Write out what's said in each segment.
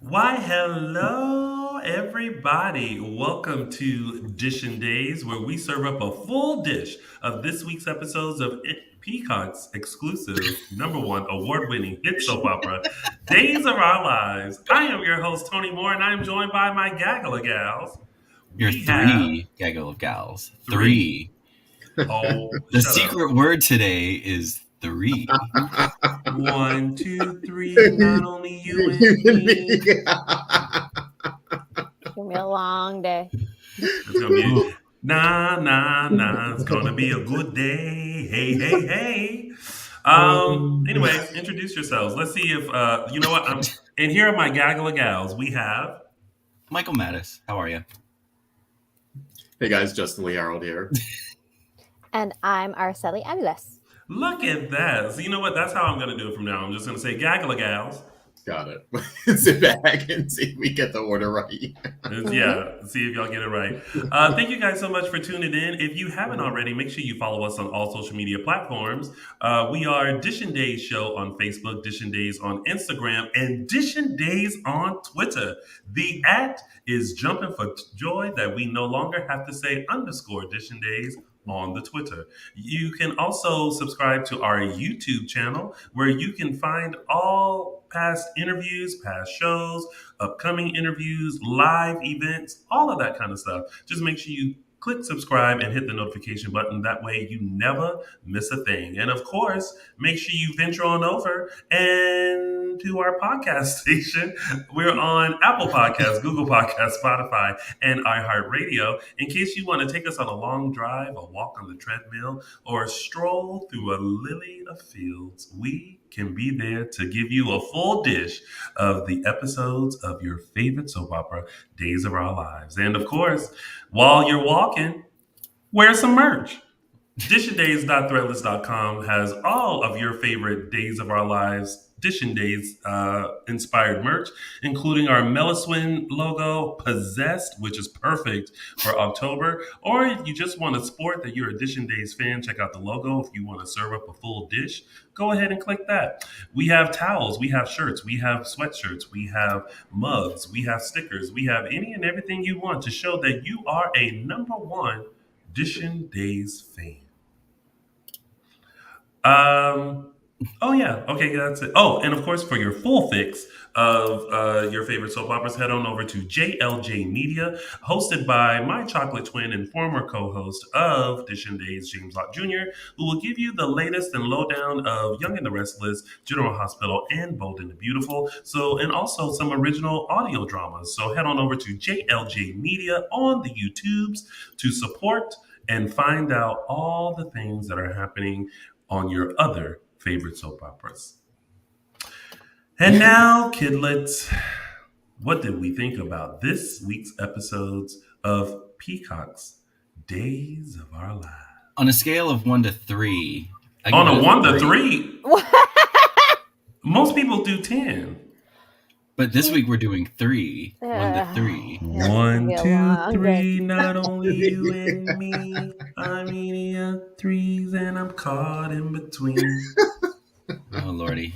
Why, hello, everybody. Welcome to Dishin Days, where we serve up a full dish of this week's episodes of Peacock's exclusive number one award winning hit soap opera, Days of Our Lives. I am your host, Tony Moore, and I am joined by my gaggle of gals. Your We have three gaggle of gals. three. Three. Oh, The shut up. secret word today is three. One, two, three, not only you and me. It's gonna be a long day. It's gonna be nah, nah, nah. It's gonna be a good day. Hey, hey, hey. Anyways, introduce yourselves. Let's see if you know what. And here are my gaggle of gals. We have. Michael Mattis, how are you? Hey guys, Justin Lee Hareld here. And I'm Araceli Aviles. Look at that. So you know what? That's how I'm gonna do it from now. I'm just gonna say gaggle of gals. Got it. Sit back and see if we get the order right. Yeah, see if y'all get it right. Thank you guys so much for tuning in. If you haven't already, make sure you follow us on all social media platforms. We are Dishin Days Show on Facebook, Dishin Days on Instagram, and Dishin Days on Twitter. The @ is jumping for joy that we no longer have to say underscore Dishin Days on the Twitter. You can also subscribe to our YouTube channel where you can find all past interviews, past shows, upcoming interviews, live events, all of that kind of stuff. Just make sure you click subscribe and hit the notification button. That way you never miss a thing. And of course, make sure you venture on over and to our podcast station. We're on Apple Podcasts, Google Podcasts, Spotify, and iHeartRadio. In case you want to take us on a long drive, a walk on the treadmill, or a stroll through a lily of fields, we can be there to give you a full dish of the episodes of your favorite soap opera, Days of Our Lives. And of course, while you're walking, wear some merch. Dishindays.threadless.com has all of your favorite Days of Our Lives Dishin Days inspired merch, including our Meliswin logo, Possessed, which is perfect for October. Or if you just want to sport that you're a Dishin Days fan, check out the logo. If you want to serve up a full dish, go ahead and click that. We have towels, we have shirts, we have sweatshirts, we have mugs, we have stickers, we have any and everything you want to show that you are a number one Dishin Days fan. Oh yeah. Okay, that's it. Oh, and of course, for your full fix of your favorite soap operas, head on over to JLJ Media, hosted by my chocolate twin and former co-host of Dishin Days, James Lott Jr., who will give you the latest and lowdown of Young and the Restless, General Hospital, and Bold and the Beautiful. So, and also some original audio dramas. So head on over to JLJ Media on the YouTubes to support and find out all the things that are happening on your other favorite soap operas. And now, kidlets, what did we think about this week's episodes of Peacock's Days of Our Lives? On a scale of 1 to 3. On a 1 to 3? Most people do 10. But this week we're doing 3. 1 to 3. 1, 2, 3, not only you and me. I'm eating threes and I'm caught in between. Oh, Lordy.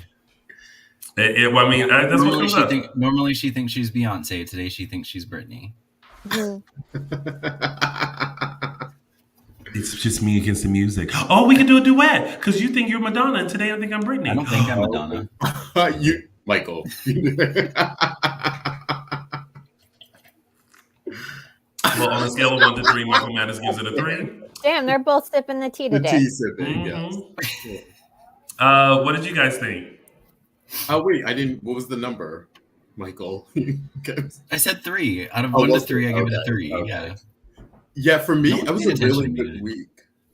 That's what comes up. Normally she thinks she's Beyonce. Today she thinks she's Britney. It's just me against the music. Oh, we can do a duet because you think you're Madonna and today I think I'm Britney. I don't think I'm Madonna. Michael. Well, on a scale of 1 to 3, Michael Mattis gives it a 3. Damn, they're both sipping the tea today. The tea sipping, yes. What did you guys think? Oh wait, I didn't. What was the number, Michael? I said 3. Out of 1 to 3, I give it a 3. Okay. Yeah. Yeah, for me, No it was one a paid really attention to good it. week.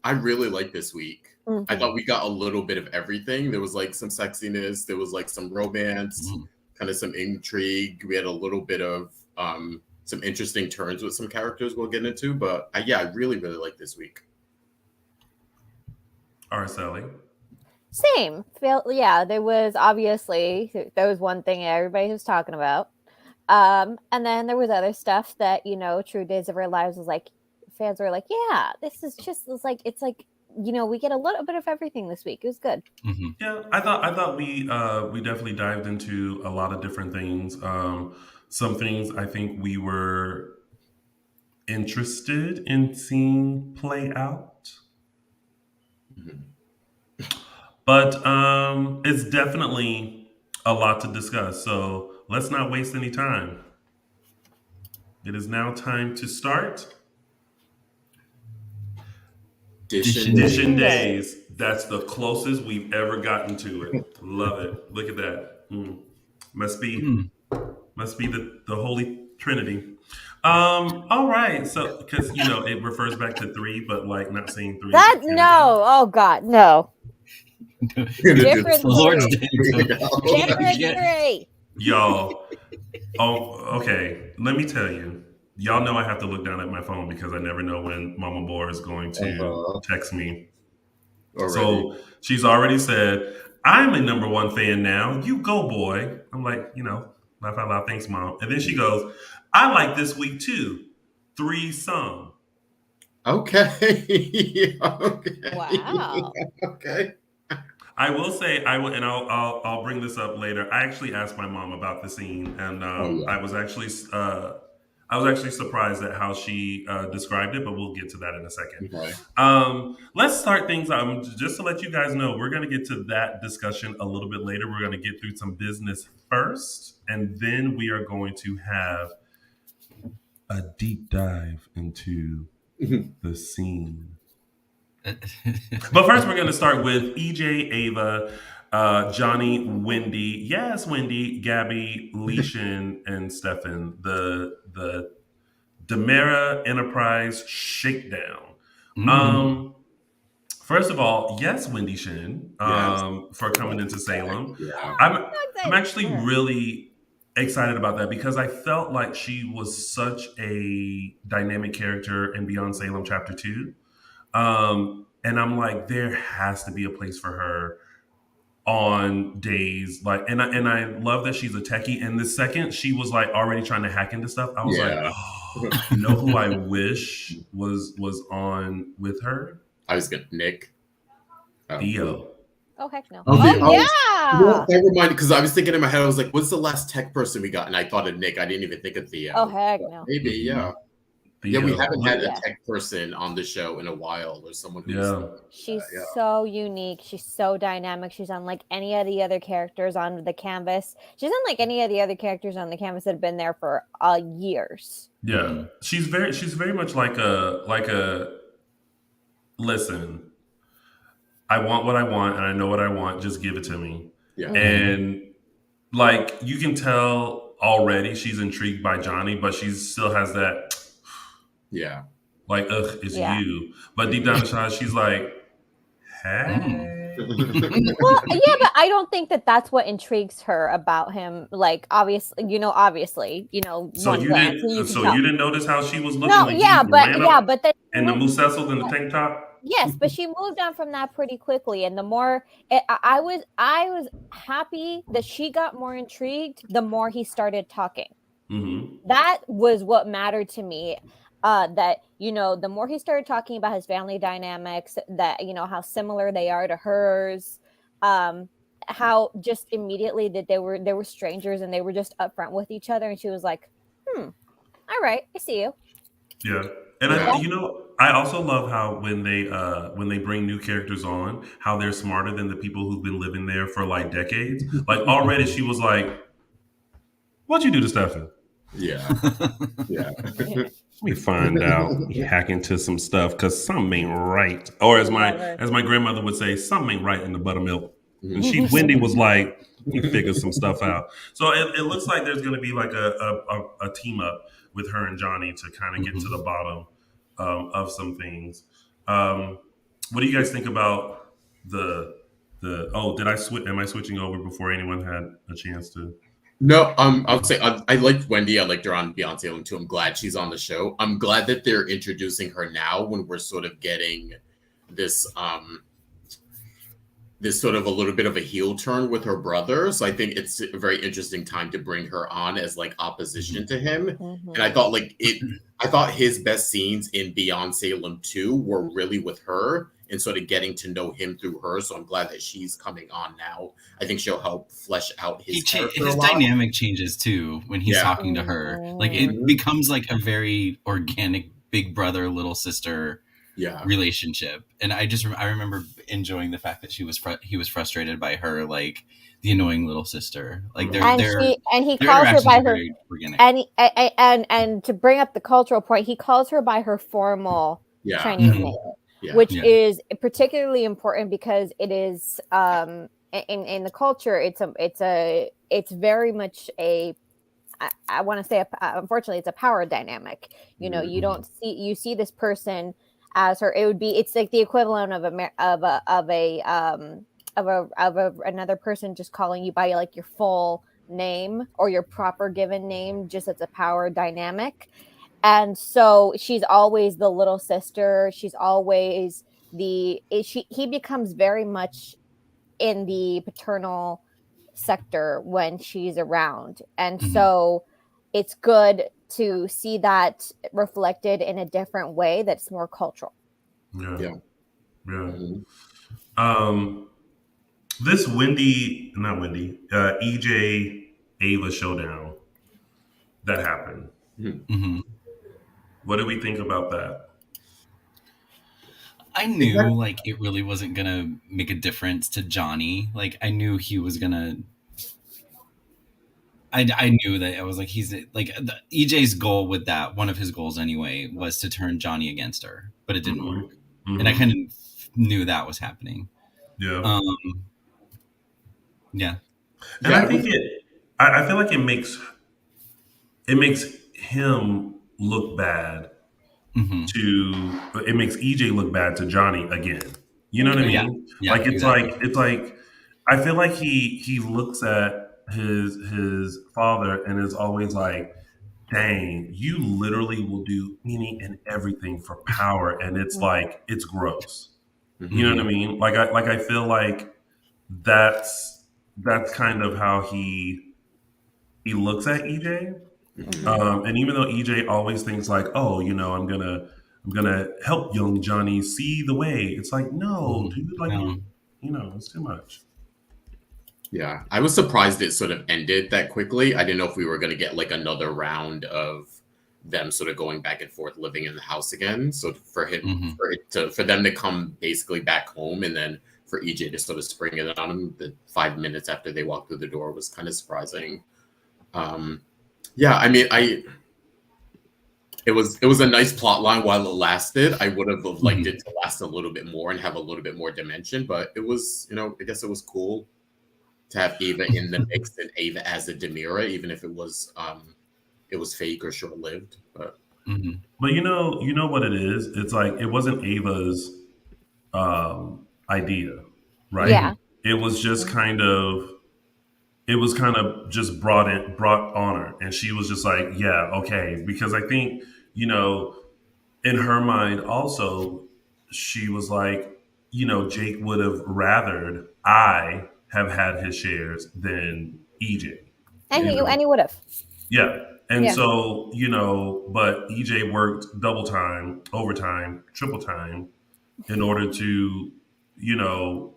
I really liked this week. Mhm. I thought we got a little bit of everything. There was like some sexiness. There was like some romance, kind of some intrigue. We had a little bit of some interesting turns with some characters we'll get into. But I really, really liked this week. Araceli. Same. There was one thing everybody was talking about. And then there was other stuff that, True Days of Our Lives was like, fans were like, yeah, it's like we get a little bit of everything this week. It was good. Mm-hmm. Yeah, I thought we definitely dived into a lot of different things. Some things I think we were interested in seeing play out, but it's definitely a lot to discuss. So let's not waste any time. It is now time to start Dishin Dishin Days. Days. That's the closest we've ever gotten to it. Love it. Look at that. Must be the Holy Trinity. All right. So because it refers back to three, but like not saying three. That no. Oh God, no. Different The Lord's three. Day. Different three. Y'all. Oh, okay. Let me tell you. Y'all know I have to look down at my phone because I never know when Mama Boar is going to text me. Already. So she's already said, I'm a number one fan now. You go, boy. I'm like, laugh out loud. Thanks, Mom. And then she goes, I like this week too. Threesome. Okay. Okay. Wow. Okay. I will say I'll bring this up later. I actually asked my mom about the scene, and I was actually surprised at how she described it, but we'll get to that in a second. Okay. Let's start things. Just to let you guys know, we're going to get to that discussion a little bit later. We're going to get through some business first, and then we are going to have a deep dive into the scene. But first, we're going to start with EJ, Ava, Johnny, Wendy. Yes, Wendy, Gabby, Leishan, and Stefan. The Demera Enterprise shakedown. First of all, yes, Wendy Shin, for coming into Salem. Yeah. I'm actually really excited about that because I felt like she was such a dynamic character in Beyond Salem Chapter 2. And I'm like, there has to be a place for her on days like, and I love that she's a techie. And the second she was like already trying to hack into stuff, I was like, oh, you know who I wish was on with her? I was gonna Nick. Theo. Oh heck no. Yeah. That reminded because I was thinking in my head, I was like, what's the last tech person we got? And I thought of Nick. I didn't even think of Theo. Oh heck no. Maybe, yeah. Theo. Yeah, we haven't had a tech person on the show in a while, or someone who's she's so unique. She's so dynamic. She's unlike any of the other characters on the canvas. She's unlike any of the other characters on the canvas that have been there for years. Yeah, she's very much like a listen. I want what I want, and I know what I want. Just give it to me. Yeah, and like you can tell already, she's intrigued by Johnny, but she still has that. Yeah. Like, ugh, it's you. But deep down inside, she's like, hey. Well, yeah, but I don't think that that's what intrigues her about him. Like, obviously. So you didn't notice how she was looking? No, like but then and the mousseles and the tank top. Yes, but she moved on from that pretty quickly, and the more I was happy that she got more intrigued. The more he started talking, that was what mattered to me. That the more he started talking about his family dynamics, that how similar they are to hers, how just immediately that they were strangers and they were just upfront with each other, and she was like, all right, I see you. Yeah, and I also love how when they bring new characters on, how they're smarter than the people who've been living there for like decades. Like already, she was like, "What'd you do to Stefan?" Yeah. We find out he hack into some stuff because something ain't right. Or as my grandmother would say, something ain't right in the buttermilk. And Wendy was like, he figured some stuff out. So it looks like there's going to be like a team up with her and Johnny to kind of get to the bottom of some things. What do you guys think about the? Did I switch? Am I switching over before anyone had a chance to? No, I would say I liked Wendy. I liked her on Beyond Salem too. I'm glad she's on the show. I'm glad that they're introducing her now when we're sort of getting this this sort of a little bit of a heel turn with her brother. So I think it's a very interesting time to bring her on as like opposition to him. And I thought his best scenes in Beyond Salem 2 were really with her and sort of getting to know him through her. So I'm glad that she's coming on now. I think she'll help flesh out his character his a lot. dynamic changes too when he's talking to her. Like it becomes like a very organic big brother little sister relationship. And I remember enjoying the fact that he was frustrated by her, like the annoying little sister. Like he calls her by her and to bring up the cultural point, he calls her by her formal Chinese name, which is particularly important because it is in the culture. It's very much I want to say unfortunately it's a power dynamic. You know, you see this person as her. It's like the equivalent of another person just calling you by like your full name or your proper given name, just as a power dynamic. And so she's always the little sister. She's always he becomes very much in the paternal sector when she's around. And so it's good to see that reflected in a different way that's more cultural. This EJ Ava showdown that happened. What do we think about that? I knew like it really wasn't gonna make a difference to Johnny. Like I knew he was gonna. I knew that I was like he's like EJ's goal with that, one of his goals anyway, was to turn Johnny against her, but it didn't work, and I kind of knew that was happening. Yeah. Yeah. And I think I feel like it makes him look bad it makes EJ look bad to Johnny again. You know what I mean? Yeah, like it's exactly. like I feel like he looks at his father and is always like, dang, you literally will do any and everything for power, and it's like it's gross. You know what I mean? I feel like that's kind of how he looks at EJ. And even though EJ always thinks like, oh, you know, I'm gonna help young Johnny see the way. It's like, no, dude, like you know, it's too much. Yeah, I was surprised it sort of ended that quickly. I didn't know if we were going to get like another round of them sort of going back and forth living in the house again. So for them to come basically back home and then for EJ to sort of spring it on him the 5 minutes after they walked through the door was kind of surprising. I mean, it was a nice plot line while it lasted. I would have liked it to last a little bit more and have a little bit more dimension, but it was, you know, I guess it was cool to have Ava in the mix and Ava as a Demira, even if it was fake or short lived. But you know what it is? It's like it wasn't Ava's idea, right? Yeah. It was just kind of just brought on her, and she was just like, yeah, okay, because I think, you know, in her mind also, she was like, you know, Jake would have rathered I have had his shares than EJ. And he would have. Yeah. And so, you know, but EJ worked double time, overtime, triple time in order to, you know,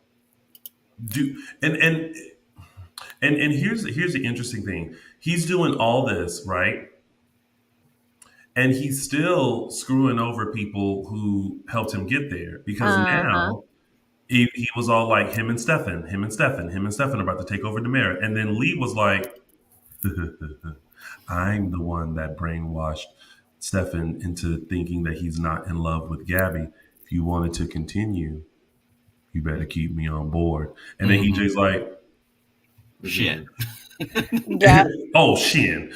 do and here's the interesting thing. He's doing all this, right? And he's still screwing over people who helped him get there because now he was all like him and Stefan are about to take over Demira. And then Lee was like, I'm the one that brainwashed Stefan into thinking that he's not in love with Gabby. If you wanted to continue, you better keep me on board. And then EJ's like, shit. Yeah. Oh, shit.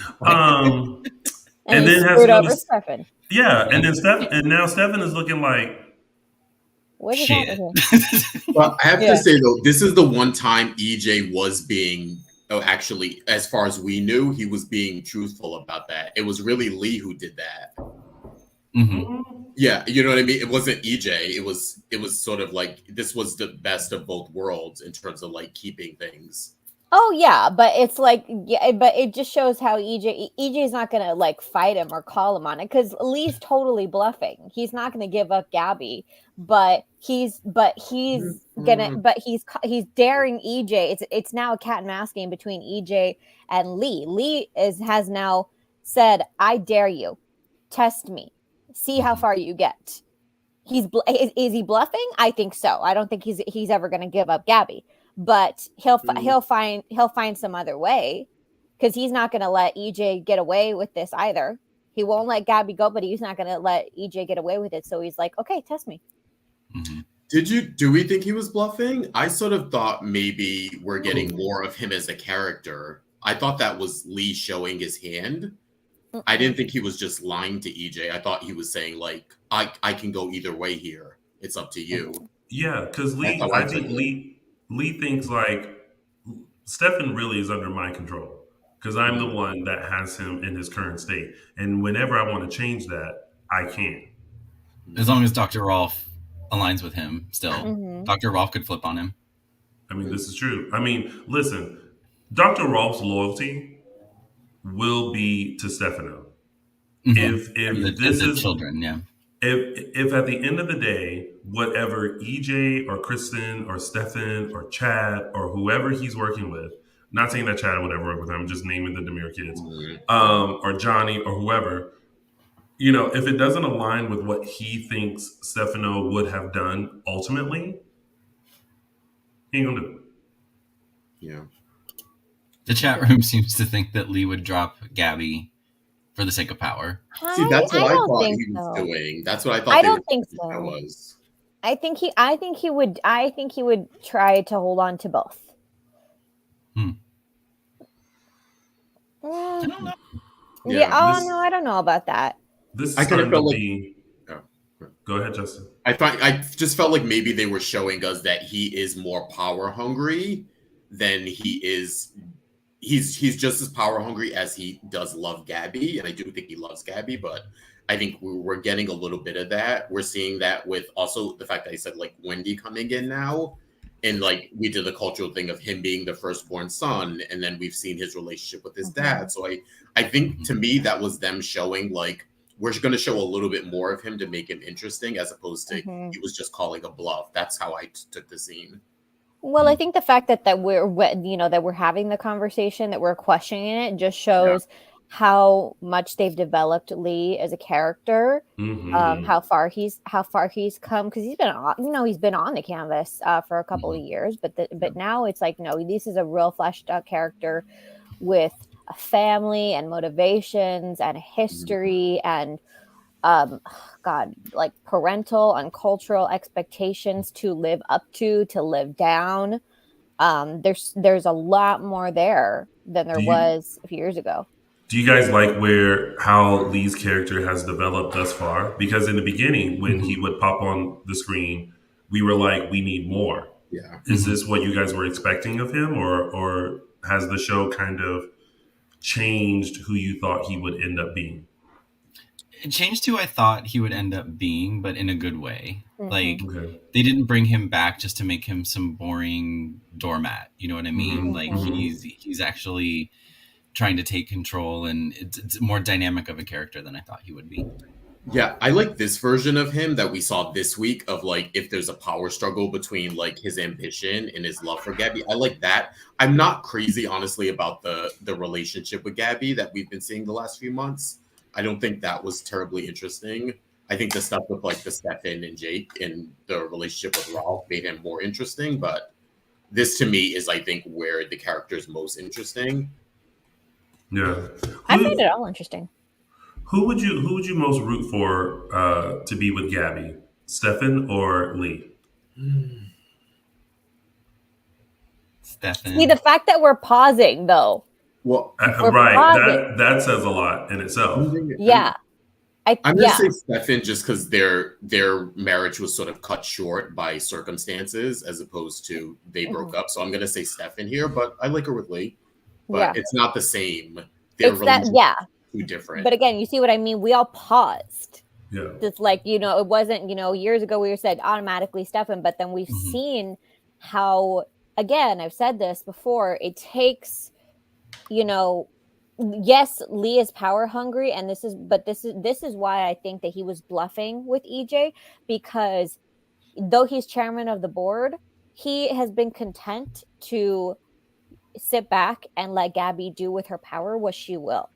And then screwed over Stefan. Yeah, and then now Stefan is looking like, what is happening? Well, I have to say though, this is the one time EJ was being, actually, as far as we knew, he was being truthful about that. It was really Lee who did that. Yeah, you know what I mean? It wasn't EJ. It was sort of like this was the best of both worlds in terms of like keeping things. Oh yeah, but it's like but it just shows how EJ is not gonna like fight him or call him on it because Lee's totally bluffing. He's not gonna give up Gabby, but he's daring EJ. It's now a cat and mouse game between EJ and Lee. Lee has now said, "I dare you, test me, see how far you get." Is he bluffing? I think so. I don't think he's ever gonna give up Gabby. But he'll find some other way because he's not going to let EJ get away with this either. He won't let Gabby go, but he's not going to let EJ get away with it. So he's like, okay, test me. Do we think he was bluffing? I sort of thought maybe we're getting more of him as a character. I thought that was Lee showing his hand. I didn't think he was just lying to EJ. I thought he was saying like, I can go either way here. It's up to you. Yeah, because I think Lee thinks like Stefan really is under my control because I'm the one that has him in his current state. And whenever I want to change that, I can. As long as Dr. Rolf aligns with him still. Dr. Rolf could flip on him. I mean, this is true. I mean, listen, Dr. Rolf's loyalty will be to Stefano. If this is children, yeah. If at the end of the day, whatever EJ or Kristen or Stefan or Chad or whoever he's working with, not saying that Chad would ever work with him, I'm just naming the Demir kids, or Johnny or whoever, if it doesn't align with what he thinks Stefano would have done ultimately, he ain't gonna do it. Yeah. The chat room seems to think that Lee would drop Gabby for the sake of power. See, that's what I thought he was doing. That's what I thought. I don't think so. I think he would try to hold on to both. I don't know. Yeah. I don't know about that. I kind of felt like. Go ahead, Justin. I just felt like maybe they were showing us that he is more power hungry than he is. He's just as power hungry as he does love Gabby, and I do think he loves Gabby, but I think we're getting a little bit of that. We're seeing that with also the fact that I said like Wendy coming in now, and like we did the cultural thing of him being the firstborn son, and then we've seen his relationship with his dad. So I think to me that was them showing like we're going to show a little bit more of him to make him interesting, as opposed to he was just calling a bluff. That's how I took the scene. Well, I think the fact that we're having the conversation, that we're questioning it, just shows how much they've developed Lee as a character, how far he's come, because he's been on the canvas for a couple of years, but now it's like, no, this is a real fleshed out character with a family and motivations and a history and like parental and cultural expectations to live up to live down. There's a lot more there than there was a few years ago. Do you guys like how Lee's character has developed thus far? Because in the beginning, when he would pop on the screen, we were like, we need more. Yeah. Is this what you guys were expecting of him, or has the show kind of changed who you thought he would end up being? It changed who I thought he would end up being, but in a good way. Like, they didn't bring him back just to make him some boring doormat. You know what I mean? Like, he's actually trying to take control, and it's more dynamic of a character than I thought he would be. Yeah, I like this version of him that we saw this week of like if there's a power struggle between like his ambition and his love for Gabby. I like that. I'm not crazy, honestly, about the relationship with Gabby that we've been seeing the last few months. I don't think that was terribly interesting. I think the stuff with like the Stefan and Jake and the relationship with Ralph made him more interesting. But this to me is, I think, where the character is most interesting. Yeah, I find it all interesting. Who would you most root for to be with Gabby, Stefan or Lee? Stefan. See, the fact that we're pausing though. Well, right. That says a lot in itself. Yeah. I'm going to say Stefan just because their marriage was sort of cut short by circumstances as opposed to they broke up. So I'm going to say Stefan here, but I like her with Lee. But it's not the same. Too different. But again, you see what I mean? We all paused. Yeah. Just like, it wasn't, years ago we said automatically Stefan, but then we've seen how again, I've said this before, it takes, yes, Lee is power hungry, and this is why I think that he was bluffing with EJ, because though he's chairman of the board, he has been content to sit back and let Gabby do with her power what she will,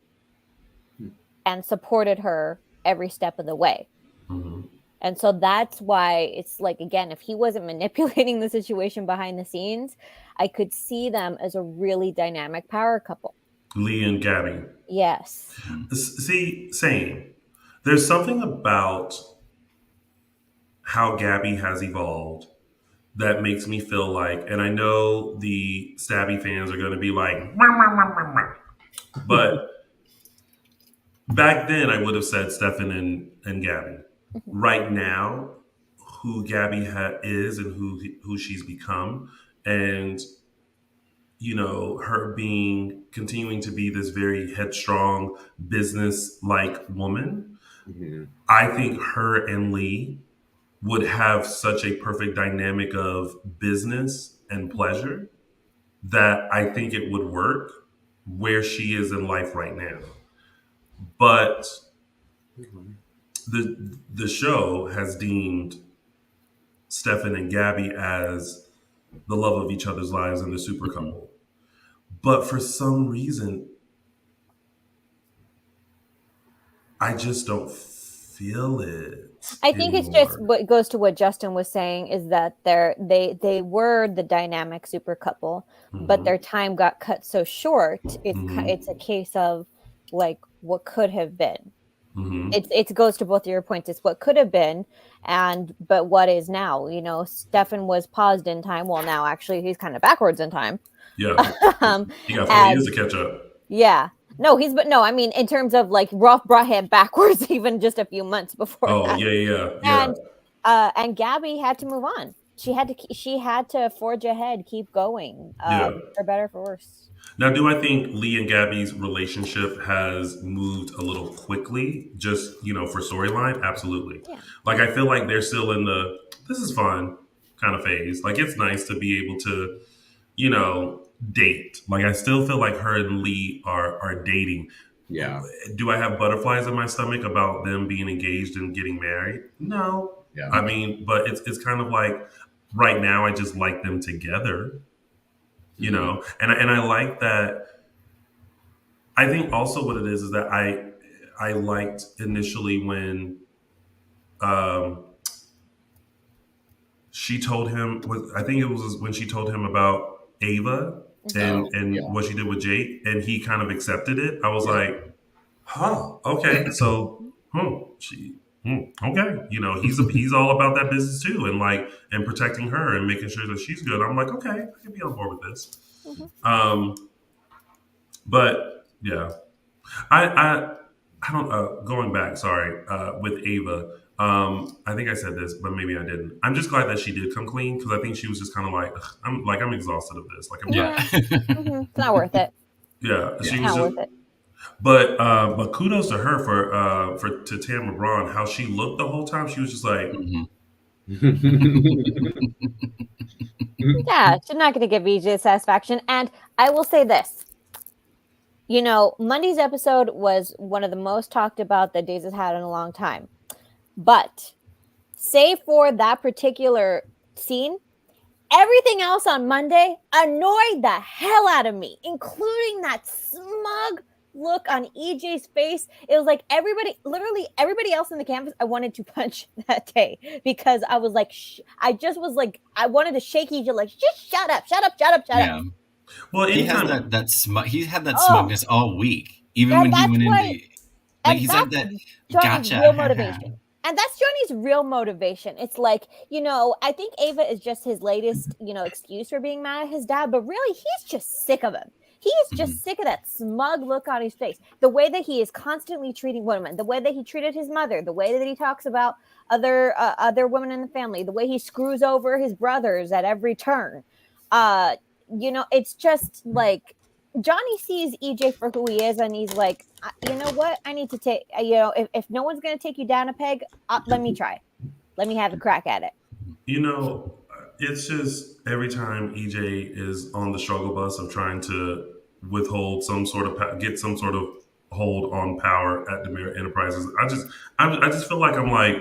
and supported her every step of the way. Mm-hmm. And so that's why it's like, again, if he wasn't manipulating the situation behind the scenes, I could see them as a really dynamic power couple. Lee and Gabby. Yes. See, same. There's something about how Gabby has evolved that makes me feel like, and I know the Stabby fans are going to be like, but back then I would have said Stefan and Gabby. Mm-hmm. Right now, who Gabby is and who she's become, and her continuing to be this very headstrong, business-like woman. Mm-hmm. I think her and Lee would have such a perfect dynamic of business and pleasure that I think it would work where she is in life right now. But the show has deemed Stefan and Gabby as the love of each other's lives and the super couple. But for some reason, I just don't feel it. I think it's just what goes to what Justin was saying, is that they were the dynamic super couple, mm-hmm. but their time got cut so short. It's a case of like what could have been. Mm-hmm. It goes to both of your points. It's what could have been, but what is now. Stefan was paused in time. Well, now actually he's kind of backwards in time. Yeah, he got 4 years to catch up. Yeah. No, I mean, in terms of like Rolf brought him backwards even just a few months before. Oh, that. Yeah. And Gabby had to move on. She had to forge ahead, keep going, for better, for worse. Now, do I think Lee and Gabby's relationship has moved a little quickly, just, for storyline? Absolutely. Yeah. Like, I feel like they're still in the, this is fun kind of phase. Like, it's nice to be able to, date. Like, I still feel like her and Lee are dating. Yeah. Do I have butterflies in my stomach about them being engaged and getting married? No. Yeah. I mean, but it's kind of like right now I just like them together, and I like that. I think also what it is that I liked initially when she told him, I think it was when she told him about Ava and what she did with Jake, and he kind of accepted it. I was like, okay, so okay, he's all about that business too, and protecting her and making sure that she's good. I'm like, okay, I can be on board with this. Mm-hmm. But yeah, I don't. Going back, sorry, with Ava. I think I said this, but maybe I didn't. I'm just glad that she did come clean, because I think she was just kind of like, I'm exhausted of this. Like, mm-hmm. It's not worth it. Yeah, she was not worth it. But kudos to her to Tamra Braun, how she looked the whole time. She was just like, yeah, she's not going to give EJ satisfaction. And I will say this. Monday's episode was one of the most talked about that Days has had in a long time. But save for that particular scene, everything else on Monday annoyed the hell out of me, including that smug look on EJ's face. It was like literally everybody else in the campus I wanted to punch that day, because I was like, I wanted to shake EJ, like, just shut up. Well, he has he had that smugness all week, even when he went in. He's had that gotcha real motivation. And that's Johnny's real motivation. It's like, I think Ava is just his latest, excuse for being mad at his dad. But really, he's just sick of him. He is just sick of that smug look on his face. The way that he is constantly treating women, the way that he treated his mother, the way that he talks about other women in the family, the way he screws over his brothers at every turn. It's just like, Johnny sees EJ for who he is, and he's like, you know what? I need to take, if no one's going to take you down a peg, let me try. Let me have a crack at it. it's just every time EJ is on the struggle bus of trying to withhold some sort of get some sort of hold on power at Demir Enterprises, I just feel like I'm like,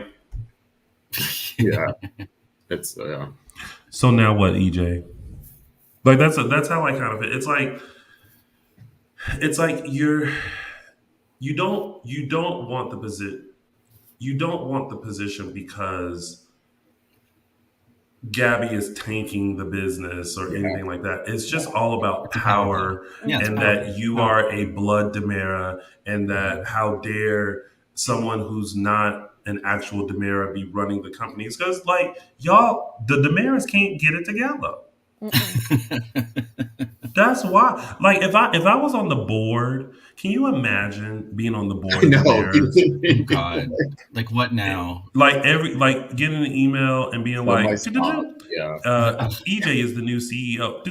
yeah, it's yeah. So now what, EJ? Like that's how I kind of it's like you don't want the position because Gabby is tanking the business or anything like that. It's just all about power and that you are a blood Demera and that how dare someone who's not an actual Demera be running the companies because like y'all, the Demeras can't get it together. That's why. Like if I was on the board, can you imagine being on the board of Oh God. Like what now? Like getting an email and being like, EJ is the new CEO.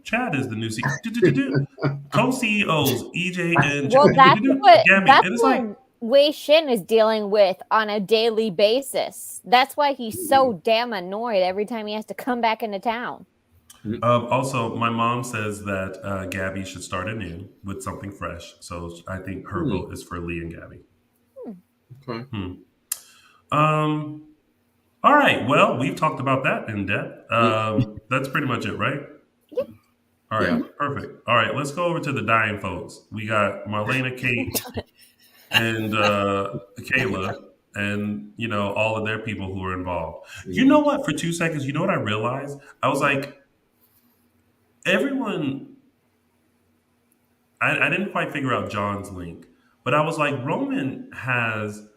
Chad is the new CEO. Co-CEOs, EJ and well, Gabby. That's and it's what like Wei Shin is dealing with on a daily basis. That's why he's so damn annoyed every time he has to come back into town. Also, my mom says that Gabby should start anew with something fresh. So I think her vote is for Lee and Gabby. Okay. All right. Well, we've talked about that in depth. That's pretty much it, right? Yep. All right. Perfect. All right. Let's go over to the dying folks. We got Marlena, Kate, and Kayla, and all of their people who are involved. You know what? For 2 seconds, you know what I realized? I was like, everyone. I didn't quite figure out John's link, but I was like, Roman has.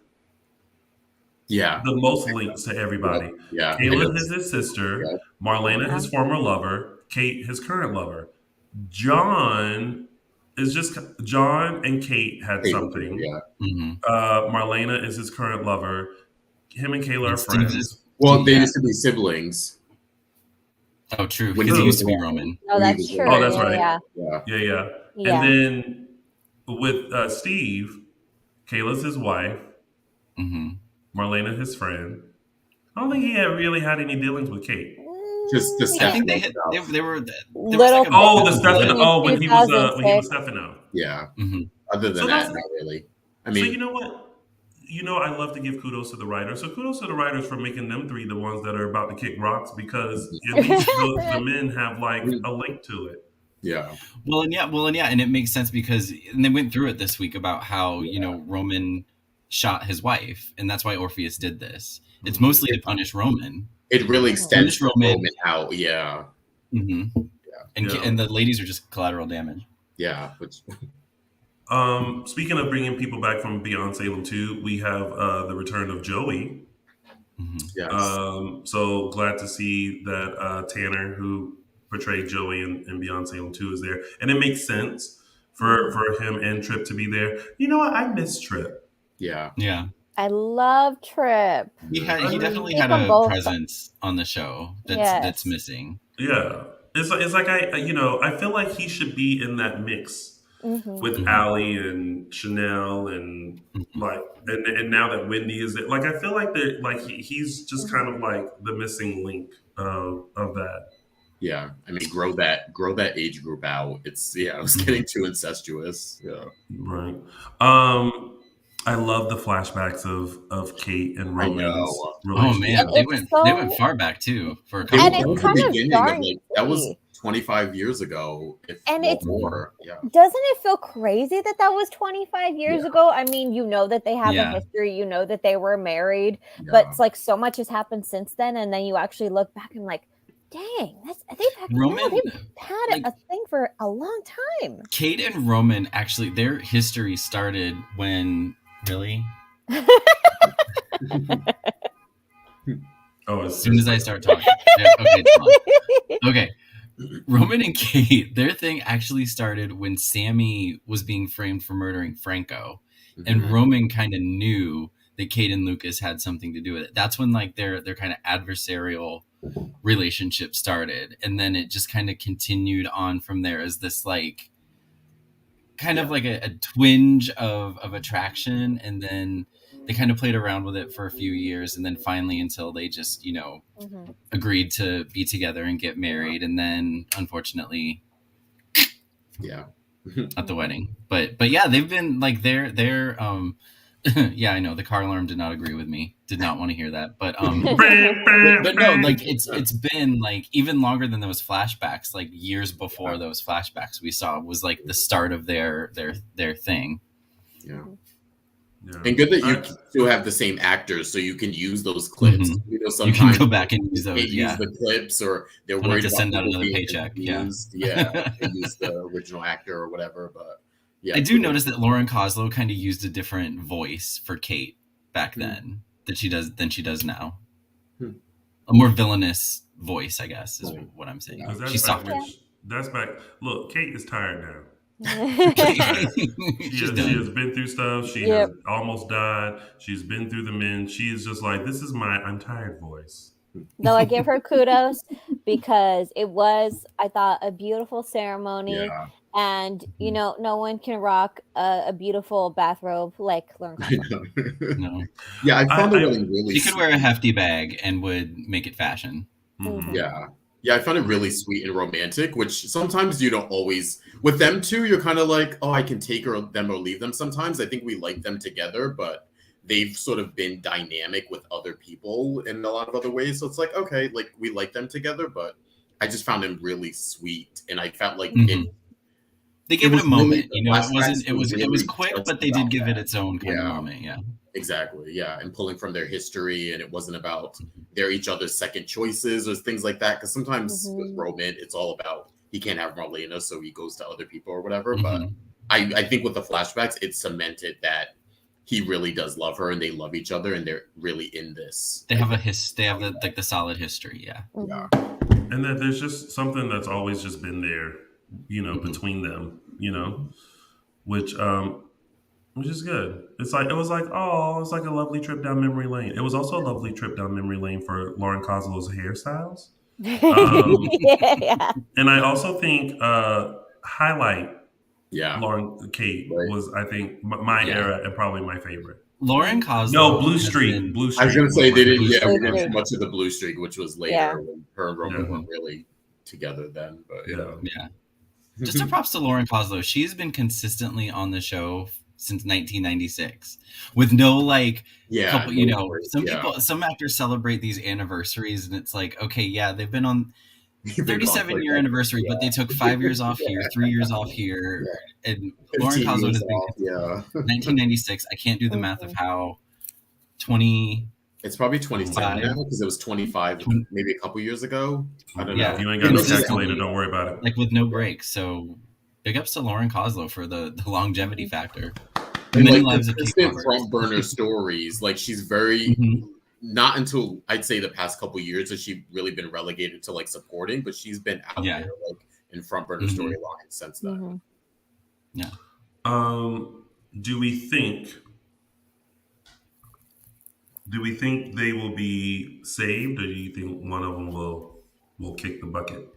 The most links to everybody. Kayla is his sister. Marlena, his former lover. Kate, his current lover. John and Kate had something. Marlena is his current lover. Him and Kayla are friends. Well, they used to be siblings. Oh, true. Because he used to be Roman. Oh, that's true. Oh, that's right. Yeah. And then with Steve, Kayla's his wife. Marlena, his friend. I don't think he really had any dealings with Kate. Just the Stefano. I think they were the Stefano. Oh, when he was Stefano. Yeah. Other than that, not really. I mean, so you know what? I love to give kudos to the writers. So kudos to the writers for making them three the ones that are about to kick rocks because at least the men have like a link to it. Yeah. Well, and it makes sense because they went through it this week about how Roman shot his wife, and that's why Orpheus did this. It's mostly to punish Roman. It really extends Roman out. Yeah. And the ladies are just collateral damage. Yeah. Which. Speaking of bringing people back from Beyond Salem 2, we have the return of Joey. Yes. So glad to see that Tanner, who portrayed Joey in Beyond Salem 2, is there. And it makes sense for him and Trip to be there. You know what? I miss Trip. Yeah. Yeah. I love Trip. He definitely had a presence on the show that's missing. Yeah. It's like I feel like he should be in that mix. With Allie and Chanel and and now that Wendy is there, like I feel like they're like he's just kind of like the missing link of that. Yeah, I mean, grow that age group out. It's getting too incestuous. Yeah, right. I love the flashbacks of Kate and Roman's relationship. Oh man, they went far back too for a couple. And it's kind of dark. That was 25 years ago, it's more. Yeah. Doesn't it feel crazy that was 25 years ago? I mean, that they have a history, that they were married, but it's like so much has happened since then, and then you actually look back and like, dang, they've had a thing for a long time. Kate and Roman, actually, their history started when really. As soon as I start talking. Okay. Roman and Kate, their thing actually started when Sammy was being framed for murdering Franco. And Roman kind of knew that Kate and Lucas had something to do with it. That's when like their kind of adversarial relationship started. And then it just kind of continued on from there as this like kind of like a twinge of attraction. And then they kind of played around with it for a few years, and then finally until they just, agreed to be together and get married, and then unfortunately, at the wedding. But yeah, they've been like they're yeah, I know the car alarm did not agree with me. Did not want to hear that. But but no, like it's been like even longer than those flashbacks. Like years before those flashbacks we saw was like the start of their thing. Yeah. And good that you still have the same actors, so you can use those clips. Sometimes you can go back and use those. Use the clips, or they're worried to about send out another paycheck. They use the original actor or whatever. But I do notice that Lauren Koslow kind of used a different voice for Kate back then than she does now. A more villainous voice, I guess, is what I'm saying. She's softer. That's back. Look, Kate is tired now. She has been through stuff. She has almost died. She's been through the men. She is just like, this is my I'm tired voice. Though I give her kudos because it was, I thought, a beautiful ceremony. And, no one can rock a beautiful bathrobe like Lauren Koslow. No. Yeah, I found it really She could wear a hefty bag and would make it fashion. Yeah, I found it really sweet and romantic, which sometimes you don't always... With them two, you're kind of like, oh, I can take them or leave them sometimes. I think we like them together, but they've sort of been dynamic with other people in a lot of other ways. So it's like, okay, like we like them together, but I just found them really sweet. And I felt like they gave it a moment. It was quick, but they did give it its own kind of moment. Yeah. Exactly. Yeah. And pulling from their history, and it wasn't about they're each other's second choices or things like that. Because sometimes with Roman, it's all about he can't have Marlena, so he goes to other people or whatever. But I think with the flashbacks, it cemented that he really does love her and they love each other and they're really in this. They have the solid history. Yeah. And that there's just something that's always just been there, between them, which is good. It's like it was like a lovely trip down memory lane. It was also a lovely trip down memory lane for Lauren Koslow's hairstyles. And I also think highlight Lauren Kate was, I think, my era and probably my favorite. Lauren Koslow. No, Blue Streak. Blue Streak. I was going to say they didn't. Yeah, we didn't much of the Blue Streak, which was later when her and Roman weren't really together then. But yeah. Just a props to Lauren Koslow. She's been consistently on the show since 1996 with no some actors celebrate these anniversaries and it's like, okay, they've been on 37-year anniversary, but they took 5 years off here, 3 years off here, and Lauren Koslow has been 1996. I can't do the math of how 20. It's probably 27 now because it was 25 maybe a couple years ago. I don't know. If you ain't got no calculator, don't worry about it. Like with no breaks. So big ups to Lauren Koslow for the longevity factor. And many lives of front burner stories. Like she's very not until I'd say the past couple years has she really been relegated to like supporting, but she's been out there like in front burner storylines since then. Yeah. Do we think they will be saved, or do you think one of them will kick the bucket?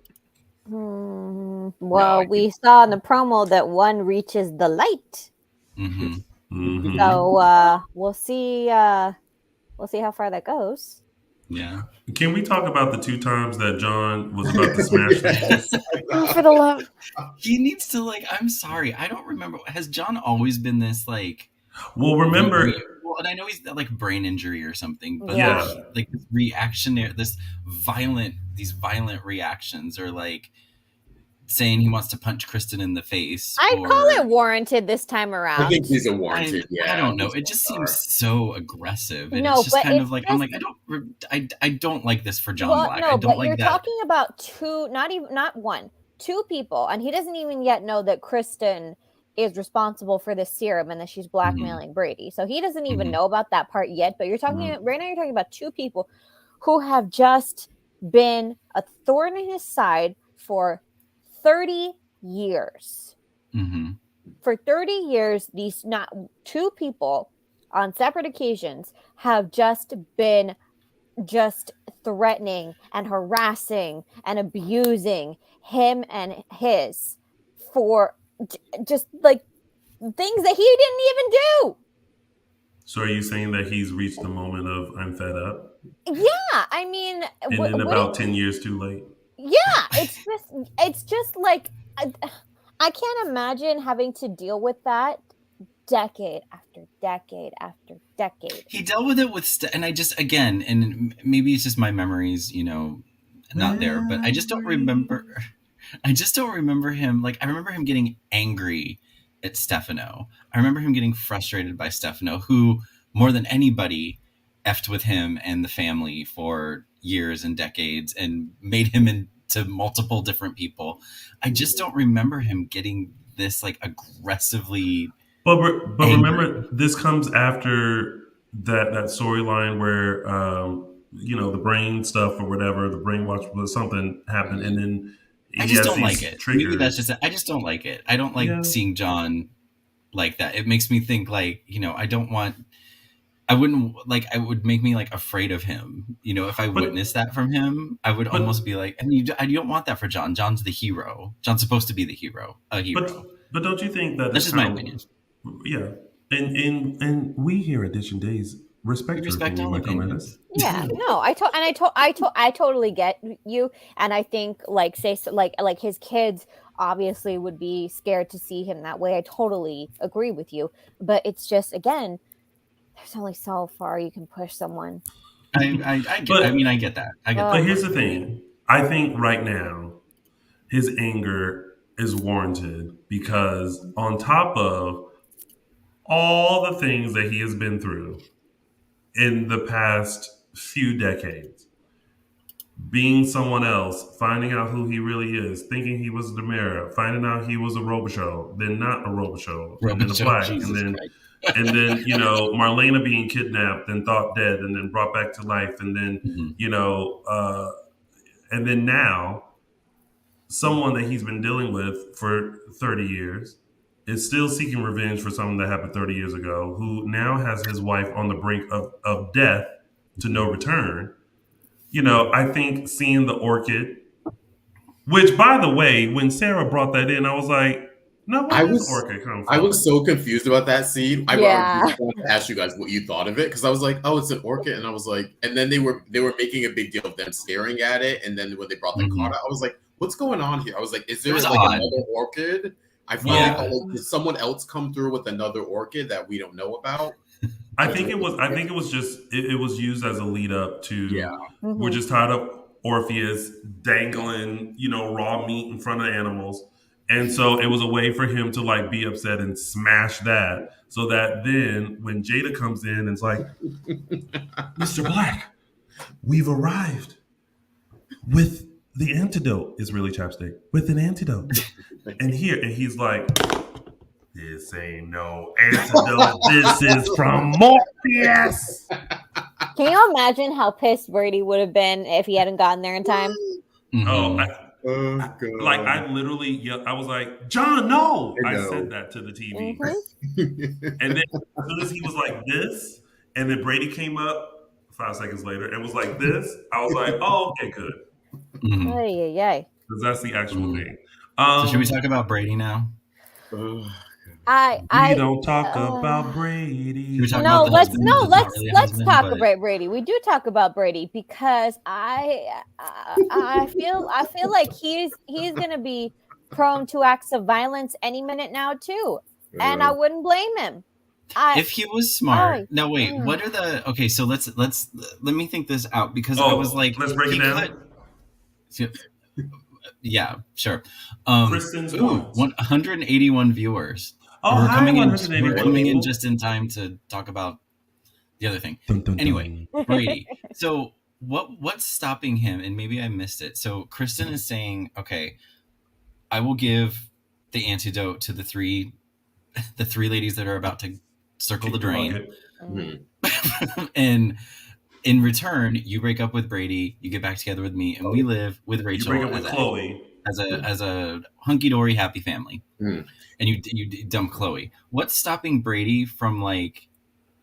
Well, we saw in the promo that one reaches the light. So we'll see. We'll see how far that goes. Yeah. Can we talk about the 2 times that John was about to smash things? For the love. He needs to I'm sorry. I don't remember. Has John always been this like? Well, remember. Well, and I know he's got like brain injury or something, but like this reactionary, these violent reactions, or like saying he wants to punch Kristen in the face. I call it warranted this time around. I think these are warranted. I don't know. It just seems so aggressive, and it's just kind of like I'm like I don't like this for John Black. No, I don't but like you're that. talking about not one, 2 people, and he doesn't even yet know that Kristen is responsible for this serum and that she's blackmailing Brady. So he doesn't even know about that part yet. But you're talking right now. You're talking about 2 people who have just been a thorn in his side for 30 years. For 30 years, these 2 people on separate occasions have just been threatening and harassing and abusing him and his for just like things that he didn't even do. So are you saying that he's reached the moment of I'm fed up? Yeah, I mean, and then about 10 years too late. Yeah, it's just like I can't imagine having to deal with that decade after decade after decade. He dealt with it and I just, again, and maybe it's just my memories, not there, but I just don't remember him. Like, I remember him getting angry at Stefano. I remember him getting frustrated by Stefano, who more than anybody effed with him and the family for years and decades and made him into multiple different people. I just don't remember him getting this like aggressively. But remember, this comes after that storyline where the brain stuff or whatever, the brainwash, something happened, and then I just don't like it. Triggers. Maybe that's just it. I just don't like it. I don't like seeing John like that. It makes me think like, it would make me like afraid of him. If I witnessed that from him, I would almost be like, and you don't want that for John. John's the hero. John's supposed to be the hero, a hero. But don't you think that that's just my opinion? Yeah. And we here at Dishin Days respect all opinions. Yeah, no, I totally get you, and I think like his kids obviously would be scared to see him that way. I totally agree with you, but it's just, again, there's only so far you can push someone. I get that. But here's the thing. I think right now his anger is warranted because on top of all the things that he has been through in the past few decades, being someone else, finding out who he really is, thinking he was Demira, finding out he was a Robichaux, then not a Robichaux, and then a black, and then Marlena being kidnapped and thought dead, and then brought back to life, and then and then now someone that he's been dealing with for 30 years is still seeking revenge for something that happened 30 years ago, who now has his wife on the brink of death to no return. I think seeing the orchid, which, by the way, when Sarah brought that in, I was like, no, where does orchid come from? I was so confused about that scene. I wanted to ask you guys what you thought of it, because I was like, oh, it's an orchid. And I was like, and then they were making a big deal of them staring at it. And then when they brought the card out, I was like, what's going on here? I was like, is there another orchid? I feel like did someone else come through with another orchid that we don't know about? I think it was just it was used as a lead up to we're just tired of Orpheus dangling, raw meat in front of animals. And so it was a way for him to like be upset and smash that, so that then when Jada comes in and it's like, Mr. Black, we've arrived with the antidote. Is really chapstick with an antidote. And he's like, this ain't no antidote. This is from Morpheus. Can you imagine how pissed Brady would have been if he hadn't gotten there in time? Oh, God. I literally yelled. I was like, John, no. I said that to the TV. And then as soon as he was like this, and then Brady came up 5 seconds later and was like this, I was like, oh, okay, good. Because that's the actual thing. So should we talk about Brady now? We don't talk about Brady. Let's talk about Brady. We do talk about Brady because I feel like he's gonna be prone to acts of violence any minute now too, and I wouldn't blame him. If he was smart. No, wait. What are the? Okay, so let me think this out, because I was like, let's break it down. Yeah, sure. Kristen's 181 viewers. We're coming in just in time to talk about the other thing. Anyway, Brady. So what's stopping him? And maybe I missed it. So Kristen is saying, okay, I will give the antidote to the three ladies that are about to circle the drain. And in return, you break up with Brady, you get back together with me, and we live with Rachel. You break up with Chloe. As a hunky-dory happy family. And you dump Chloe. What's stopping Brady from like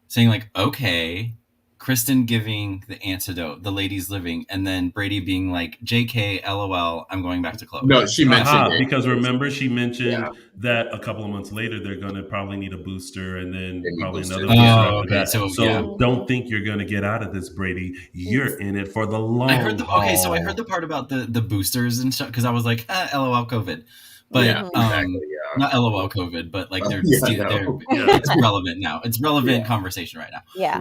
saying like, okay, Kristen giving the antidote, the lady's living, and then Brady being like, JK, LOL, I'm going back to Chloe. No, she mentioned it. Because remember, she mentioned that a couple of months later, they're going to probably need a booster and then probably another booster after that. So don't think you're going to get out of this, Brady. You're in it for the long haul. Okay, so I heard the part about the boosters and stuff, because I was like, LOL COVID. But not LOL COVID, but like it's relevant now. It's relevant conversation right now. Yeah.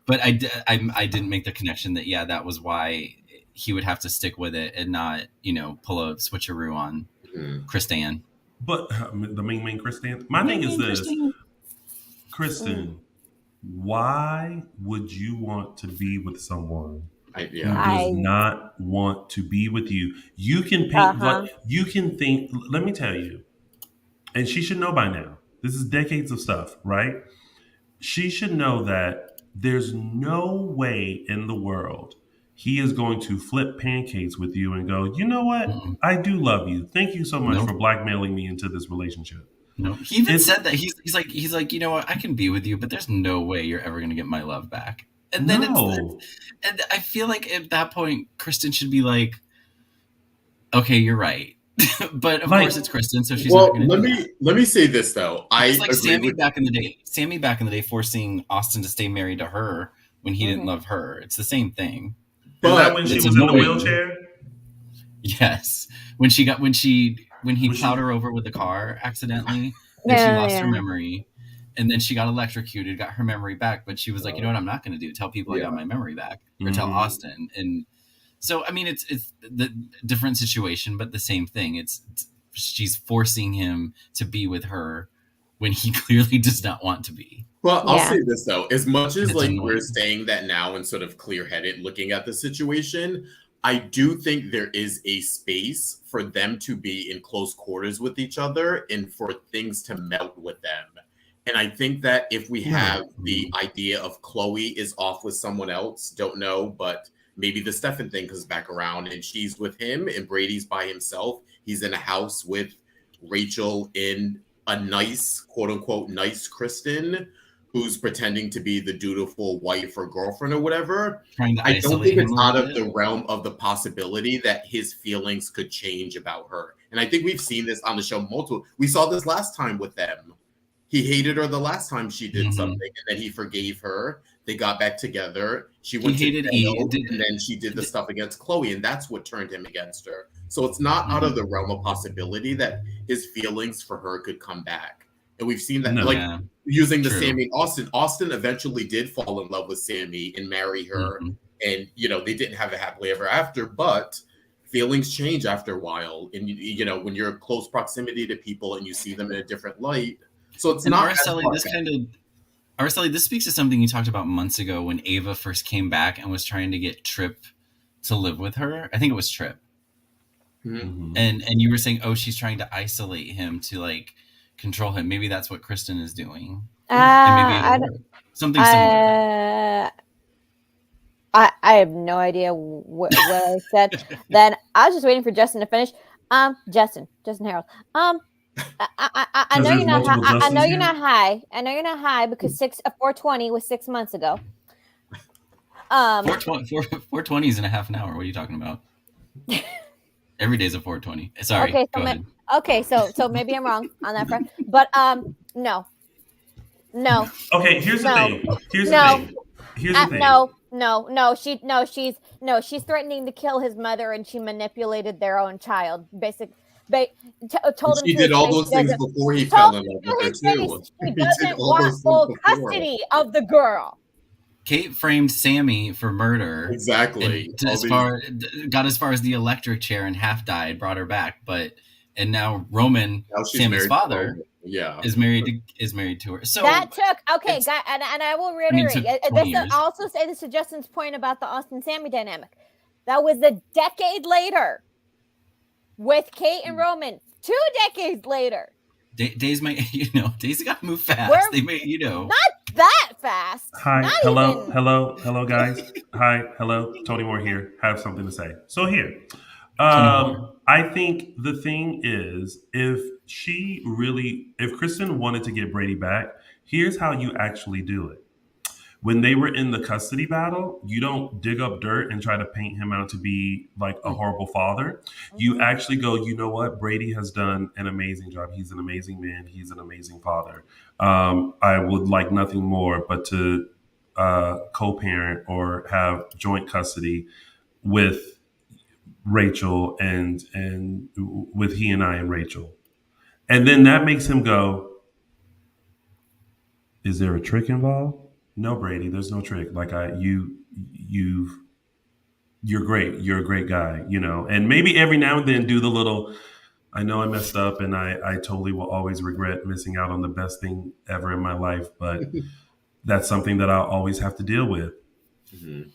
But I didn't make the connection that that was why he would have to stick with it and not pull a switcheroo on Kristen. But the main Kristen. My thing is this, Kristen. Why would you want to be with someone who does not want to be with you? You can paint. You can think. Let me tell you, and she should know by now. This is decades of stuff, right? She should know that there's no way in the world he is going to flip pancakes with you and go, you know what? I do love you. Thank you so much for blackmailing me into this relationship. No, he even said that he's like, you know what? I can be with you, but there's no way you're ever going to get my love back. And then and I feel like at that point, Kristen should be like, okay, you're right. But of course it's Kristen, so she's not going to let me say this though. It's like Sammy back in the day forcing Austin to stay married to her when he didn't love her. It's the same thing. But is that when she was in the wheelchair? Yes. When he plowed her over with the car accidentally, and she lost her memory, and then she got electrocuted, got her memory back, but she was like, you know what I'm not going to do? Tell people I got my memory back, or tell Austin. And so, I mean, it's the different situation, but the same thing. She's forcing him to be with her when he clearly does not want to be. Well, I'll say this though, as much as we're saying that now and sort of clear-headed looking at the situation, I do think there is a space for them to be in close quarters with each other and for things to melt with them. And I think that if we have the idea of Chloe is off with someone else, don't know, but maybe the Stefan thing comes back around and she's with him and Brady's by himself. He's in a house with Rachel in a nice, quote unquote, nice Kristen who's pretending to be the dutiful wife or girlfriend or whatever. I don't think it's out of the realm of the possibility that his feelings could change about her. And I think we've seen this on the show multiple. We saw this last time with them. He hated her the last time she did something, and then he forgave her. They got back together. She went to jail, and then she did the stuff against Chloe, and that's what turned him against her. So it's not out of the realm of possibility that his feelings for her could come back. And we've seen that, using the Sammy Austin. Austin eventually did fall in love with Sammy and marry her, and they didn't have a happily ever after. But feelings change after a while, and when you're in close proximity to people and you see them in a different light. So it's not Araceli, this speaks to something you talked about months ago when Ava first came back and was trying to get Tripp to live with her. I think it was Tripp. And you were saying, she's trying to isolate him to control him. Maybe that's what Kristen is doing. And maybe something similar. I have no idea what I said. Then I was just waiting for Justin to finish. Justin Hareld. I know you're not high. I know you're not high. I know you're not high because 420 was 6 months ago. 420 is in a half an hour. What are you talking about? Every day's a 420. Sorry. Okay, go ahead. Okay, so maybe I'm wrong on that front, but no. Okay, here's the thing. Here's the thing. She's threatening to kill his mother, and she manipulated their own child. Told him she did all those things before he fell in love with her too. He doesn't want full custody of the girl. Kate framed Sammy for murder. Exactly. Got as far as the electric chair and half died, brought her back, and now Roman, Sammy's father, is married to her. So that took guys, and I will reiterate. I'll also say this to Justin's point about the Austin Sammy dynamic. That was a decade later. With Kate and Roman, 2 decades later. Days got to move fast. They may, not that fast. Hi, hello, guys. Hi, hello, Tony Moore here. Have something to say. So here, I think the thing is, if Kristen wanted to get Brady back, here's how you actually do it. when they were in the custody battle, you don't dig up dirt and try to paint him out to be like a horrible father. You actually go, you know what? Brady has done an amazing job. He's an amazing man. He's an amazing father. I would like nothing more but to co-parent or have joint custody with Rachel and with he and I and Rachel. And then that makes him go, is there a trick involved? No, Brady, there's no trick. Like you're great. You're a great guy, you know. And maybe every now and then do the little, I know I messed up and I totally will always regret missing out on the best thing ever in my life, but that's something that I'll always have to deal with. Mm-hmm.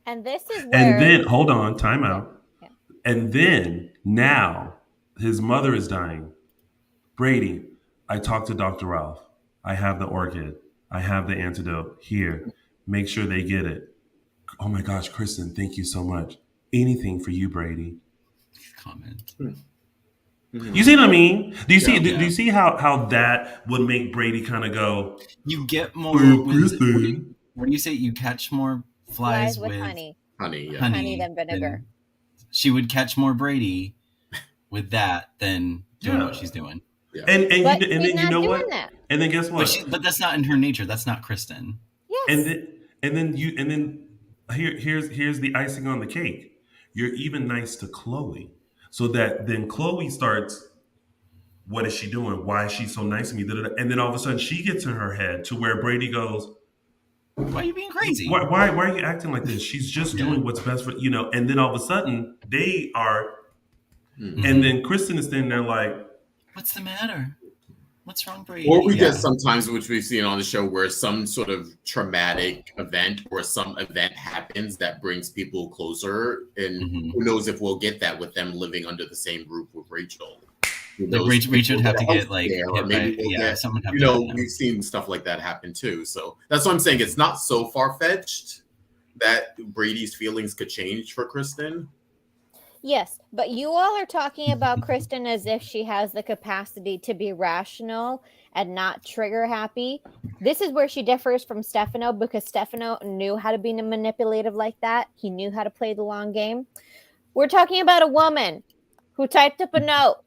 And this is where... And then, hold on, time out. Yeah. And then, now, his mother is dying. Brady, I talked to Dr. Ralph. I have the orchid. I have the antidote. Here, make sure they get it. Oh my gosh, Kristen, thank you so much. Anything for you, Brady. Comment. Mm-hmm. You see what I mean? Do you see? Do you see how that would make Brady kind of go? You get more. When you say you catch more flies with honey, honey than vinegar. She would catch more Brady with that than doing what she's doing. Yeah. And then you know what? That. And then guess what? But that's not in her nature. That's not Kristen. Yes. And then here's the icing on the cake. You're even nice to Chloe. So that then Chloe starts, what is she doing? Why is she so nice to me? And then all of a sudden she gets in her head to where Brady goes, why are you being crazy? Why are you acting like this? She's just doing what's best for, you know. And then all of a sudden they are, and then Kristen is standing there like, what's the matter? What's wrong, Brady? Or we get sometimes, which we've seen on the show, where some sort of traumatic event or some event happens that brings people closer. And who knows if we'll get that with them living under the same roof with Rachel. Rachel would have to get like, someone have to we've seen stuff like that happen too. So that's what I'm saying. It's not so far-fetched that Brady's feelings could change for Kristen. Yes, but you all are talking about Kristen as if she has the capacity to be rational and not trigger happy. This is where she differs from Stefano, because Stefano knew how to be manipulative like that. He knew how to play the long game. We're talking about a woman who typed up a note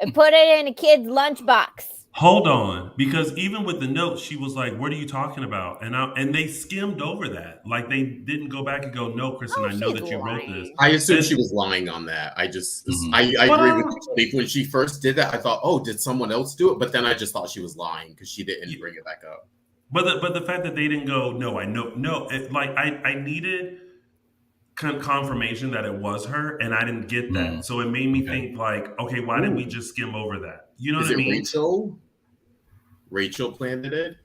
and put it in a kid's lunchbox. Hold on, because even with the note, she was like, "What are you talking about?" And they skimmed over that, like they didn't go back and go, "No, Kristen, I know that you wrote this." I assume she was lying on that. I just, I agree with you. When she first did that, I thought, "Oh, did someone else do it?" But then I just thought she was lying because she didn't bring it back up. But the fact that they didn't go, "No, I know," I needed confirmation that it was her, and I didn't get that, so it made me think like, okay, why didn't we just skim over that? You know what I mean? Rachel planted it.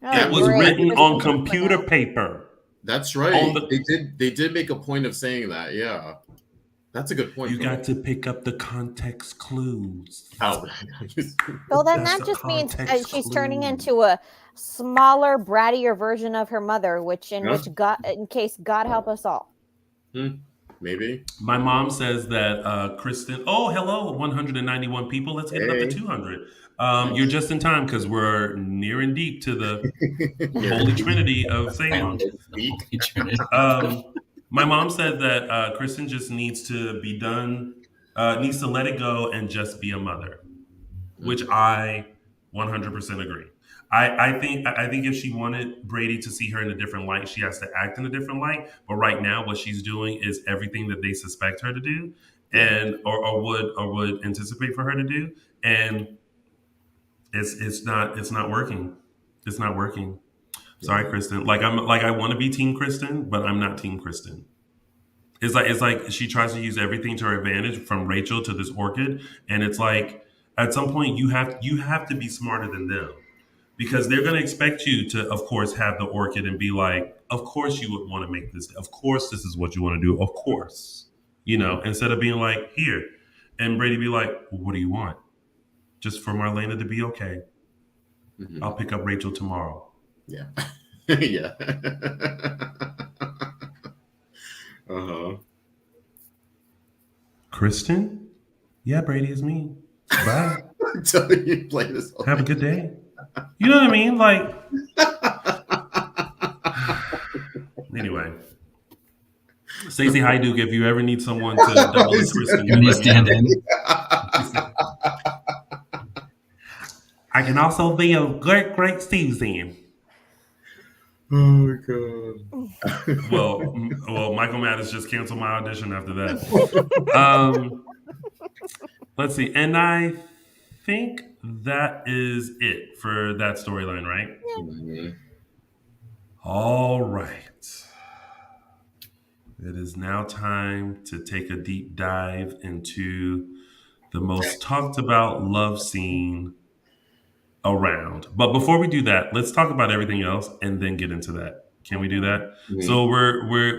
It was written on computer paper. That's right. They did make a point of saying that. Yeah, that's a good point. You got to pick up the context clues. Oh, well, then that just means she's turning into a smaller, brattier version of her mother, in case God help us all. Maybe. My mom says that Kristen. Oh, hello, 191 people. Let's get it up to 200. You're just in time because we're near and deep to the Holy Trinity of Salem. My mom said that Kristen just needs to be done, needs to let it go and just be a mother, which I 100% agree. I think if she wanted Brady to see her in a different light, she has to act in a different light. But right now, what she's doing is everything that they suspect her to do, and or would anticipate for her to do, and it's not working. It's not working. Sorry, Kristen. I want to be Team Kristen, but I'm not Team Kristen. It's like she tries to use everything to her advantage, from Rachel to this orchid, and it's like at some point you have to be smarter than them. Because they're going to expect you to, of course, have the orchid and be like, of course you would want to make this. Of course this is what you want to do. Of course. You know, instead of being like, here. And Brady be like, well, what do you want? Just for Marlena to be okay. Mm-hmm. I'll pick up Rachel tomorrow. Yeah. Yeah. Kristen? Yeah, Brady is me. Bye. Until you play this. Have a good day. You know what I mean? Like, Stacey Hyduke, if you ever need someone to double as Kristen, you let me know. I can also be a great Susan. Oh my god. Well, Michael Maddox just canceled my audition after that. Let's see, and I think that is it for that storyline, right? Yeah. Mm-hmm. All right. It is now time to take a deep dive into the most talked about love scene around. But before we do that, let's talk about everything else and then get into that. Can we do that? Mm-hmm. So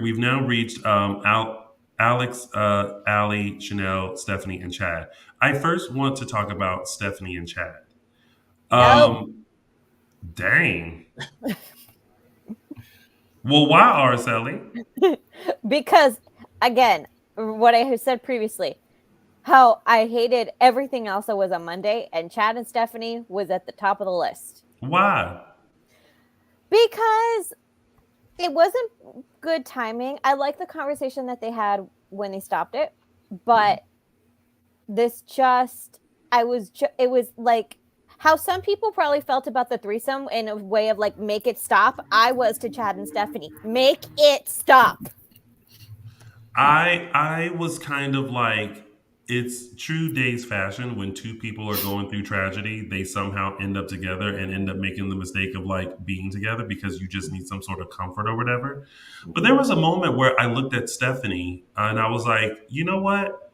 we've now reached Alex, Allie, Chanel, Stephanie, and Chad. I first want to talk about Stephanie and Chad. Dang. Well, why, Araceli? Because, again, what I have said previously, how I hated everything else that was on Monday, and Chad and Stephanie was at the top of the list. Why? Because it wasn't good timing. I like the conversation that they had when they stopped it, but it was like how some people probably felt about the threesome in a way of like, make it stop. I was to Chad and Stephanie. Make it stop. I was kind of like, it's true Days fashion when two people are going through tragedy, they somehow end up together and end up making the mistake of like being together because you just need some sort of comfort or whatever. But there was a moment where I looked at Stephanie and I was like, you know what?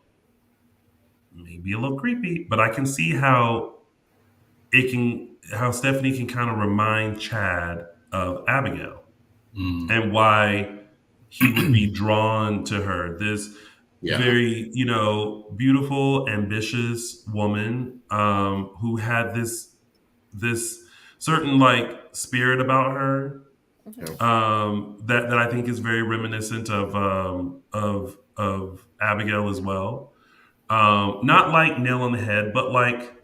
Maybe a little creepy, but I can see how Stephanie can kind of remind Chad of Abigail and why he would be drawn to her. This very, beautiful, ambitious woman who had this certain like spirit about her that I think is very reminiscent of Abigail as well. Not like nail on the head, but like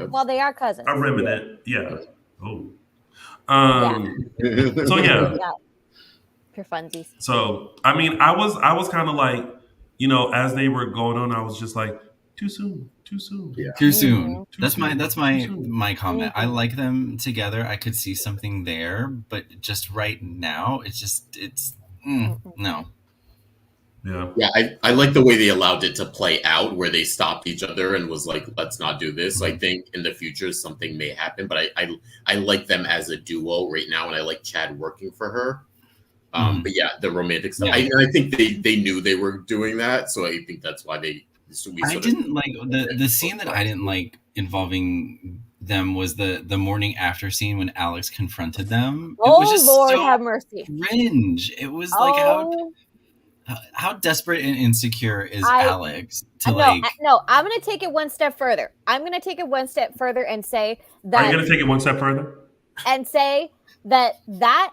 well, they are cousins. A remnant, Oh, so yeah. Pure funsies. So I mean, I was kind of like, as they were going on, I was just like, too soon. Yeah. Too soon. That's my comment. I like them together. I could see something there, but just right now, it's no. Yeah, I like the way they allowed it to play out, where they stopped each other and was like, let's not do this. I think in the future something may happen, but I like them as a duo right now, and I like Chad working for her. But yeah, the romantic stuff. I think they knew they were doing that, so I think that's why I didn't like the scene that I didn't like involving them was the morning after scene when Alex confronted them. It was just Lord so have mercy. Cringe. It was like how desperate and insecure is Alex to No, I'm going to take it one step further. And say that. Are you going to take it one step further? And say that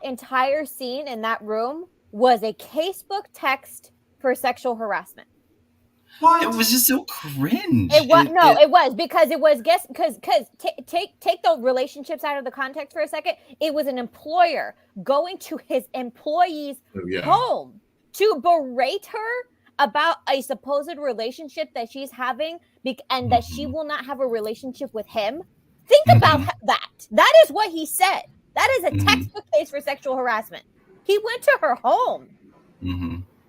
entire scene in that room was a casebook text for sexual harassment. What? It was just so cringe. It was because take the relationships out of the context for a second. It was an employer going to his employee's home to berate her about a supposed relationship that she's having and that she will not have a relationship with him. Think about that. That is what he said. That is a textbook case for sexual harassment. He went to her home.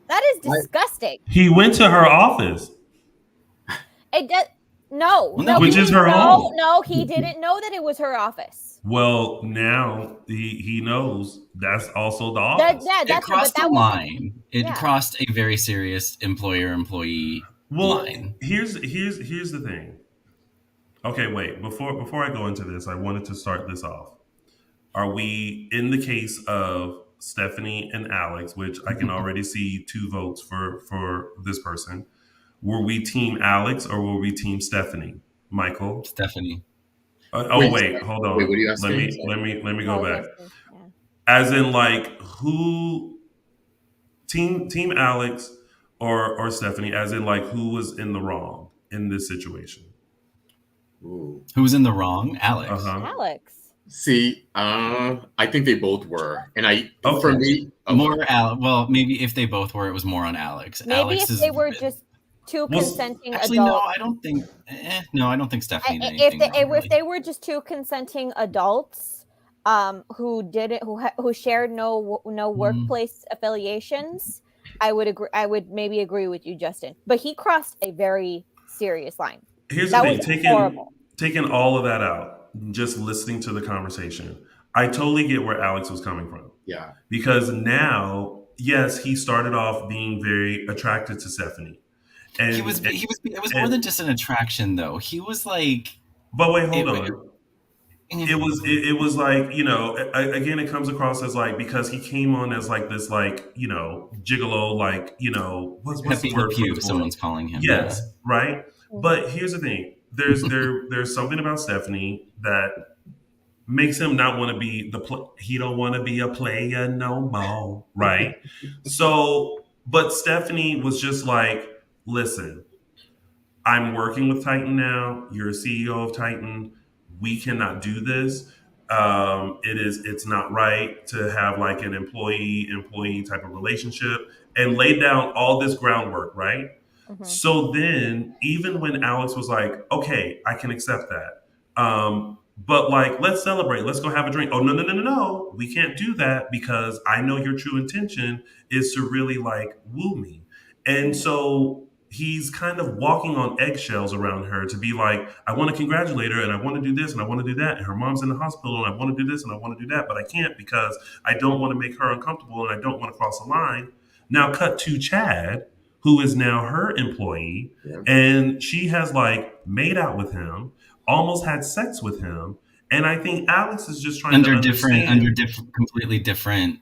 That is disgusting. He went to her office. Which is her home. No, he didn't know that it was her office. Well, now he knows that's also the office. It crossed the line. It crossed a very serious employer-employee line. Here's the thing. Okay, wait. Before I go into this, I wanted to start this off. Are we in the case of Stephanie and Alex, which I can already see 2 votes for this person? Were we team Alex or were we team Stephanie? Michael? Stephanie. Wait, hold on. Wait, what are you let asking? me go back. As in, like, who team Alex or Stephanie? As in, like, who was in the wrong in this situation? Ooh. Who was in the wrong? Alex. Alex. See, I think they both were, and for me, more well, maybe if they both were, it was more on Alex. Maybe Alex if they were just two consenting actually, adults. I don't think Stephanie did if anything wrong. If they were just two consenting adults, who shared no workplace affiliations, I would agree. I would maybe agree with you, Justin. But he crossed a very serious line. Here's the thing: taking all of that out, just listening to the conversation, I totally get where Alex was coming from. Yeah, because now, yes, he started off being very attracted to Stephanie. And it was more than just an attraction, though. He was like, but wait, hold on. It was like, again, it comes across as like, because he came on as like this, like, gigolo, like, what's the word? Someone's calling him. Yes, yeah. Right. But here's the thing: there's something about Stephanie that makes him not want to be he don't want to be a player no more, right? So, but Stephanie was just like, listen, I'm working with Titan now. You're a CEO of Titan. We cannot do this. It's not right to have like an employee type of relationship, and lay down all this groundwork, right? Mm-hmm. So then, even when Alex was like, okay, I can accept that. But like, let's celebrate. Let's go have a drink. Oh, no. We can't do that because I know your true intention is to really like woo me. And so he's kind of walking on eggshells around her to be like, I want to congratulate her and I want to do this and I want to do that. And her mom's in the hospital and I want to do this and I want to do that. But I can't because I don't want to make her uncomfortable and I don't want to cross the line. Now cut to Chad, who is now her employee. Yeah. And she has like made out with him. Almost had sex with him, and I think Alex is just trying to understand completely different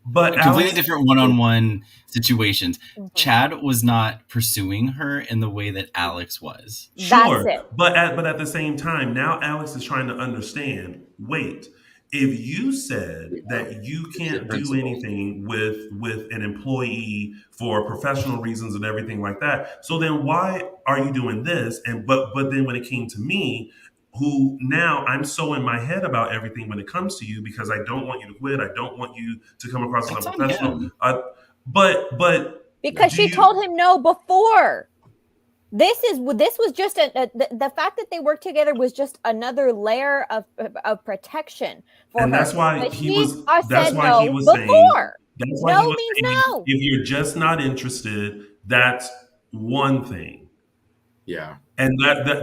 different one-on-one situations. Mm-hmm. Chad was not pursuing her in the way that Alex was. Sure, but at the same time, now Alex is trying to understand. Wait, if you said that you can't do anything with an employee for professional reasons and everything like that, so then why are you doing this? And but then when it came to me, who now I'm so in my head about everything when it comes to you because I don't want you to quit, I don't want you to come across as unprofessional. But because she told him no before. This was just the fact that they worked together was just another layer of protection for and her. That's why but he was. That's why no he was before. Saying. That's why no means saying, no. If you're just not interested, that's one thing. Yeah. And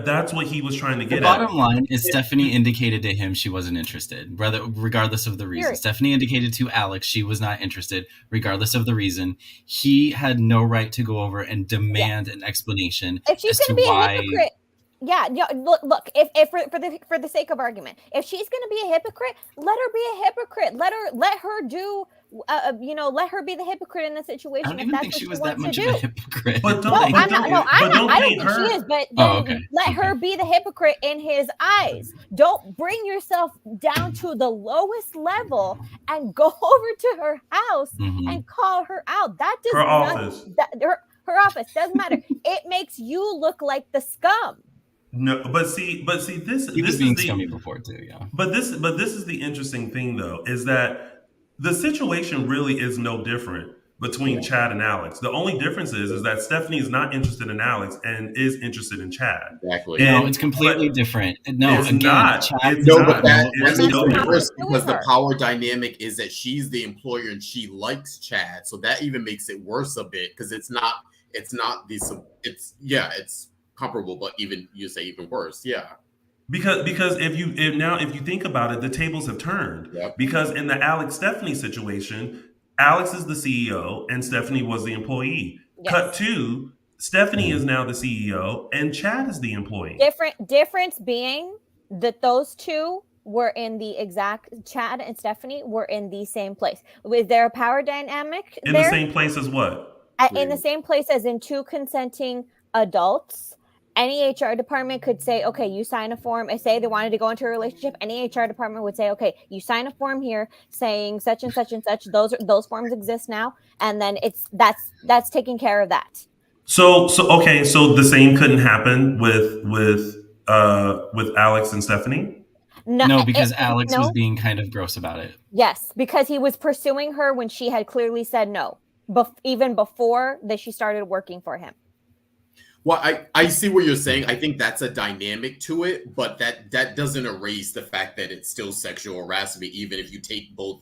that's what he was trying to get at. The bottom line is Stephanie indicated to him she wasn't interested, regardless of the reason. Stephanie indicated to Alex she was not interested, regardless of the reason. He had no right to go over and demand an explanation if she's as to be why. A hypocrite, look. If for the sake of argument, if she's going to be a hypocrite, let her be a hypocrite. Let her do. Let her be the hypocrite in the situation. I don't even think she was that much of a hypocrite. But I don't think she is. But then let her be the hypocrite in his eyes. Don't bring yourself down to the lowest level and go over to her house and call her out. That does her office. Her office doesn't matter. It makes you look like the scum. No, but see, this was being scummy before too, yeah. But this is the interesting thing, though, is that the situation really is no different between Chad and Alex. The only difference is that Stephanie is not interested in Alex and is interested in Chad. Exactly. No, it's completely different. No, it's again, not. Chad, but that makes it worse because the power dynamic is that she's the employer and she likes Chad, so that even makes it worse a bit because it's comparable, but even worse. Yeah. Because if you think about it, the tables have turned. Yep. Because in the Alex Stephanie situation, Alex is the CEO and Stephanie was the employee. Yes. Cut to Stephanie is now the CEO and Chad is the employee. Difference being that those two were in the exact Chad and Stephanie were in the same place. Was there a power dynamic in the same place as what? In the same place as in two consenting adults. Any HR department could say, okay, you sign a form. Say they wanted to go into a relationship. Any HR department would say, okay, you sign a form here saying such and such and such. Those forms exist now, and then that's taking care of that. So the same couldn't happen with Alex and Stephanie. No, because Alex was being kind of gross about it. Yes, because he was pursuing her when she had clearly said no, even before that she started working for him. Well, I see what you're saying. I think that's a dynamic to it, but that doesn't erase the fact that it's still sexual harassment, even if you take both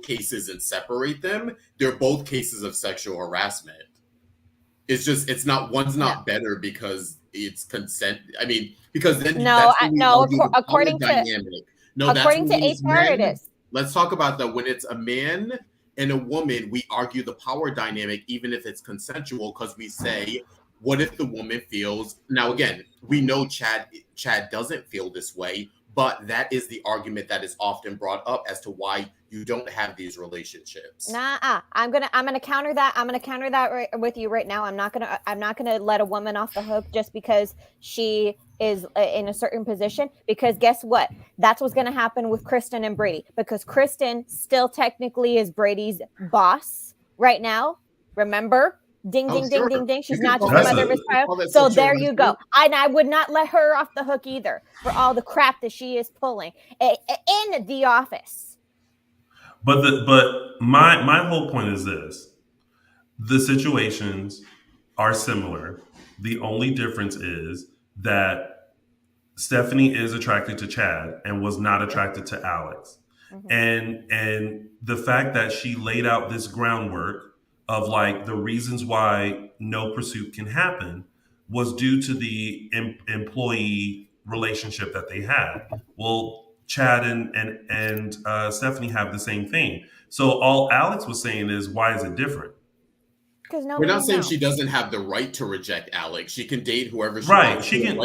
cases and separate them. They're both cases of sexual harassment. It's just one's not better because it's consent. I mean, because then according to HR, it is. Let's talk about that. When it's a man and a woman, we argue the power dynamic, even if it's consensual, because we say, what if the woman feels? Now, again, we know Chad doesn't feel this way, but that is the argument that is often brought up as to why you don't have these relationships. I'm gonna counter that. I'm gonna counter that with you right now. I'm not gonna let a woman off the hook just because she is in a certain position. Because guess what? That's what's gonna happen with Kristen and Brady. Because Kristen still technically is Brady's boss right now. Remember? Ding, ding, ding, ding, ding. She's not just the mother of his child. So there you go. And I would not let her off the hook either for all the crap that she is pulling in the office. But my whole point is this: the situations are similar. The only difference is that Stephanie is attracted to Chad and was not attracted to Alex. Mm-hmm. And the fact that she laid out this groundwork of like the reasons why no pursuit can happen was due to the employee relationship that they had. Well, Chad and Stephanie have the same thing. So all Alex was saying is, why is it different? Because we're not saying she doesn't have the right to reject Alex. She can date whoever she wants. She can,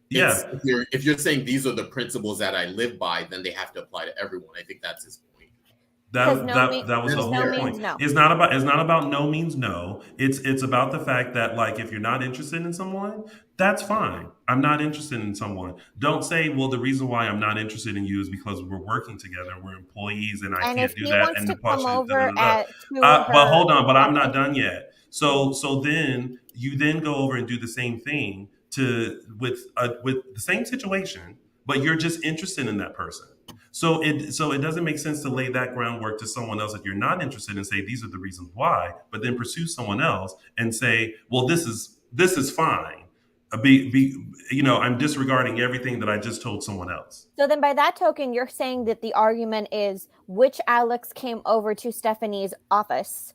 If you're saying these are the principles that I live by, then they have to apply to everyone. I think that's his point. That was the whole point. No. It's not about no means no. It's about the fact that, like, if you're not interested in someone, that's fine. I'm not interested in someone. Don't say, well, the reason why I'm not interested in you is because we're working together, we're employees, and I can't do that. And but hold on, but I'm not done yet. So then you then go over and do the same thing with the same situation, but you're just interested in that person. So it doesn't make sense to lay that groundwork to someone else that you're not interested in, say these are the reasons why, but then pursue someone else and say, well, this is fine. I'm disregarding everything that I just told someone else. So then by that token, you're saying that the argument is which Alex came over to Stephanie's office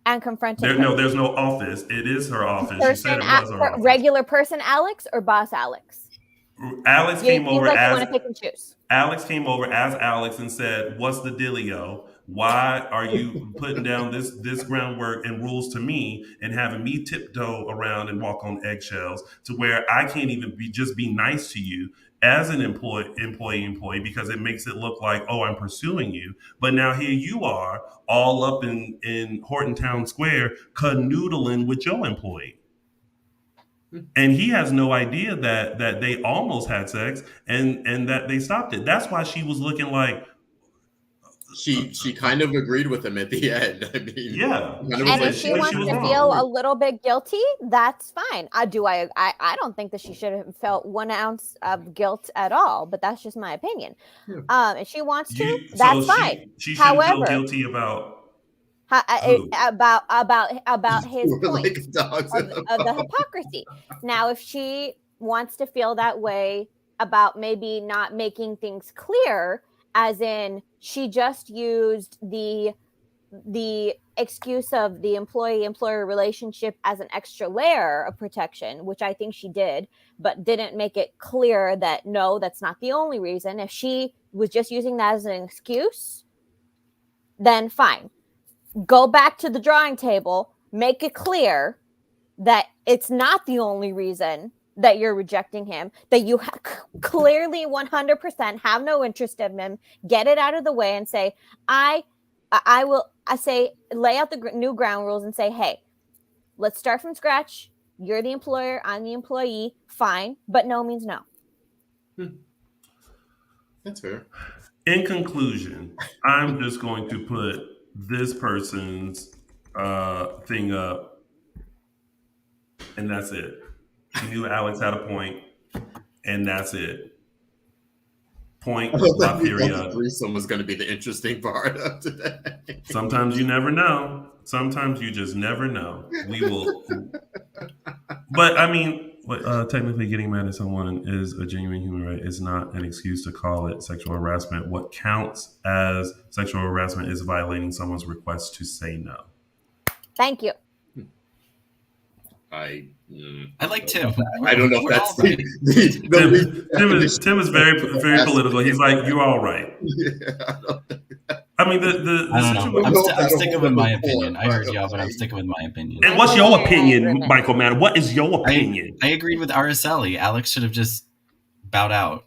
and confronted her. No, there's no office. It is her office. She said it was her office. Regular person Alex or boss Alex? Alex came over like as you want to pick and choose. Alex came over as Alex and said, "What's the dealio? Why are you putting down this groundwork and rules to me and having me tiptoe around and walk on eggshells to where I can't even be nice to you as an employee because it makes it look like, oh, I'm pursuing you. But now here you are all up in Horton Town Square canoodling with your employee." And he has no idea that they almost had sex and that they stopped it. That's why she was looking like she kind of agreed with him at the end. I mean, yeah. And if she wants to feel a little bit guilty, that's fine. I don't think that she should have felt 1 ounce of guilt at all, but that's just my opinion. Yeah. If she wants to, that's fine. She shouldn't feel guilty about his point of the hypocrisy. Now, if she wants to feel that way about maybe not making things clear, as in she just used the excuse of the employee-employer relationship as an extra layer of protection, which I think she did, but didn't make it clear that no, that's not the only reason. If she was just using that as an excuse, then fine. Go back to the drawing table, make it clear that it's not the only reason that you're rejecting him, that you clearly 100% have no interest in him. Get it out of the way and say, lay out the new ground rules and say, hey, let's start from scratch. You're the employer, I'm the employee. Fine, but no means no. That's fair. In conclusion, I'm just going to put this person's thing up, and that's it. She knew Alex had a point, and that's it. Point. The threesome was going to be the interesting part of today. Sometimes you never know. Sometimes you just never know. We will. But I mean, technically, getting mad at someone is a genuine human right. It's not an excuse to call it sexual harassment. What counts as sexual harassment is violating someone's request to say no. Thank you. I like Tim. I don't know if that's right. Tim is very political. He's like, you're all right. I mean, I don't know. I'm sticking with my opinion. I heard y'all, but I'm sticking with my opinion. And what's your opinion, Michael Mann? What is your opinion? I agreed with Araceli. Alex should have just bowed out.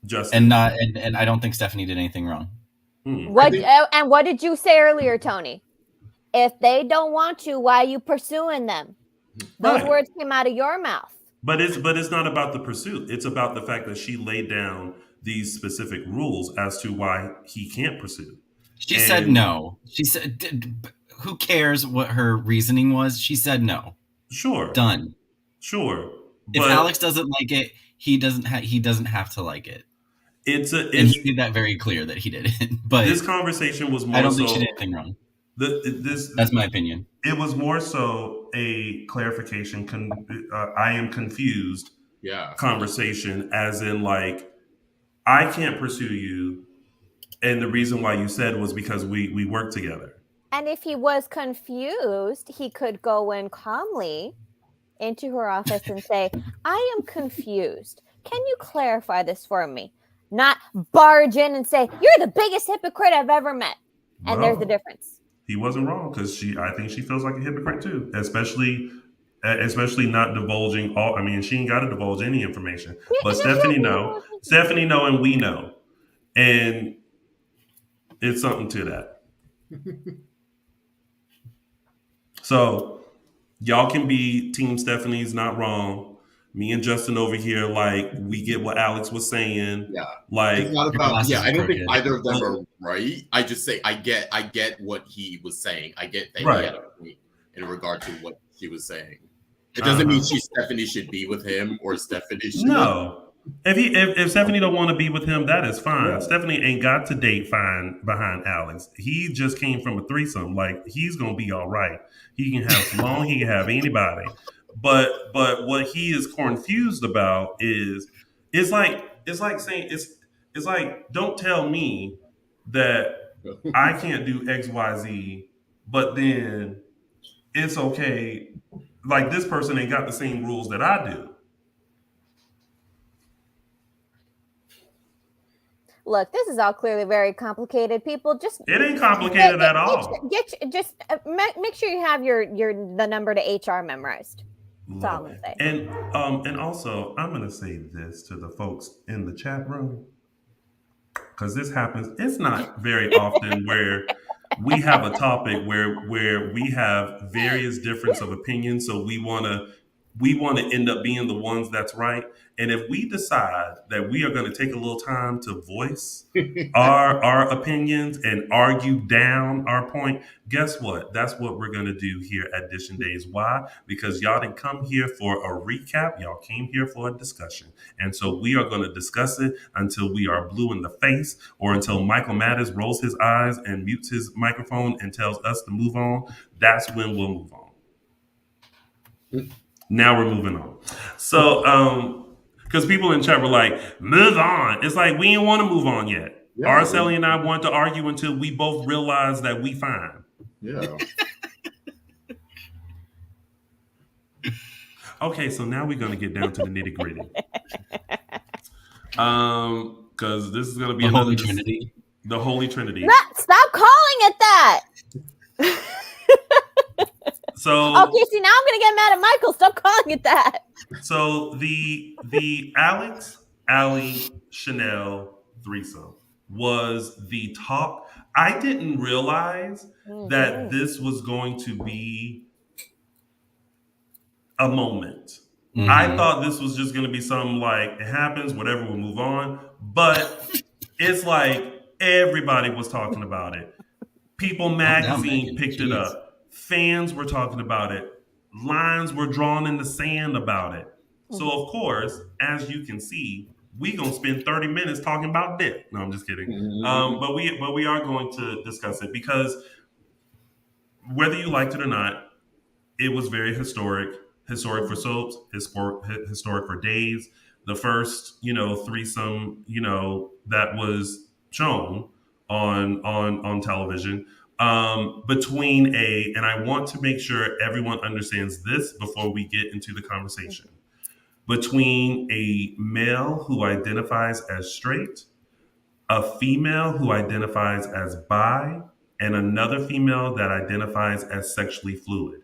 Justin. And I don't think Stephanie did anything wrong. What did you say earlier, Tony? If they don't want you, why are you pursuing them? Those words came out of your mouth. But it's not about the pursuit. It's about the fact that she laid down these specific rules as to why he can't pursue. She said no. She said, who cares what her reasoning was? She said no. Sure. Done. Sure. If Alex doesn't like it, he doesn't have to like it. And he made that very clear that he didn't. But this conversation was more. I don't think she did anything wrong. That's my opinion. It was more so a clarification. I am confused. Yeah. Conversation, as in like, I can't pursue you, and the reason why you said was because we work together. And if he was confused, he could go in calmly into her office and say, "I am confused. Can you clarify this for me?" Not barge in and say, "You're the biggest hypocrite I've ever met." And there's the difference. He wasn't wrong, because I think she feels like a hypocrite too, especially not divulging all. I mean, she ain't got to divulge any information, but Stephanie know, and we know, and it's something to that. So y'all can be Team Stephanie's not wrong. Me and Justin over here, like, we get what Alex was saying. Yeah, like, it's not about, I don't think either of them are right. I just say I get what he was saying. I get that he had a point in regard to what he was saying. It doesn't mean Stephanie should be with him or Stephanie should. No, if Stephanie don't want to be with him, that is fine. Yeah. Stephanie ain't got to date fine behind Alex. He just came from a threesome. Like, he's gonna be all right. He can have Simone. He can have anybody. But what he is confused about is it's like saying it's like, don't tell me that I can't do XYZ, but then it's okay. Like, this person ain't got the same rules that I do. Look, this is all clearly very complicated. People, it ain't complicated at all. Make sure you have the number to HR memorized. That's all I'm gonna say. And also, I'm gonna say this to the folks in the chat room, because this happens. It's not very often where we have a topic where we have various difference of opinions. So we want to end up being the ones that's right. And if we decide that we are going to take a little time to voice our opinions and argue down our point, guess what? That's what we're going to do here at Dishin Days. Why? Because y'all didn't come here for a recap. Y'all came here for a discussion. And so we are going to discuss it until we are blue in the face, or until Michael Mattis rolls his eyes and mutes his microphone and tells us to move on. That's when we'll move on. Now we're moving on. So, because people in chat were like, move on. It's like, we didn't want to move on yet. Yeah, Araceli and I wanted to argue until we both realized that we fine. Yeah. Okay, so now we're going to get down to the nitty gritty. Because this is going to be the Holy Trinity. The Holy Trinity. Stop calling it that. So okay, see, now I'm gonna get mad at Michael. Stop calling it that. So the Alex, Allie, Chanel threesome was the talk. I didn't realize that this was going to be a moment. Mm-hmm. I thought this was just going to be something like, it happens, whatever, we'll move on. But it's like everybody was talking about it. People magazine picked it up. Fans were talking about it. Lines were drawn in the sand about it. So, of course, as you can see, we gonna spend 30 minutes talking about that. No, I'm just kidding. But we are going to discuss it because whether you liked it or not, it was very historic. Historic for soaps, historic for days. The first, threesome, that was shown on television. And I want to make sure everyone understands this before we get into the conversation. Between a male who identifies as straight, a female who identifies as bi, and another female that identifies as sexually fluid.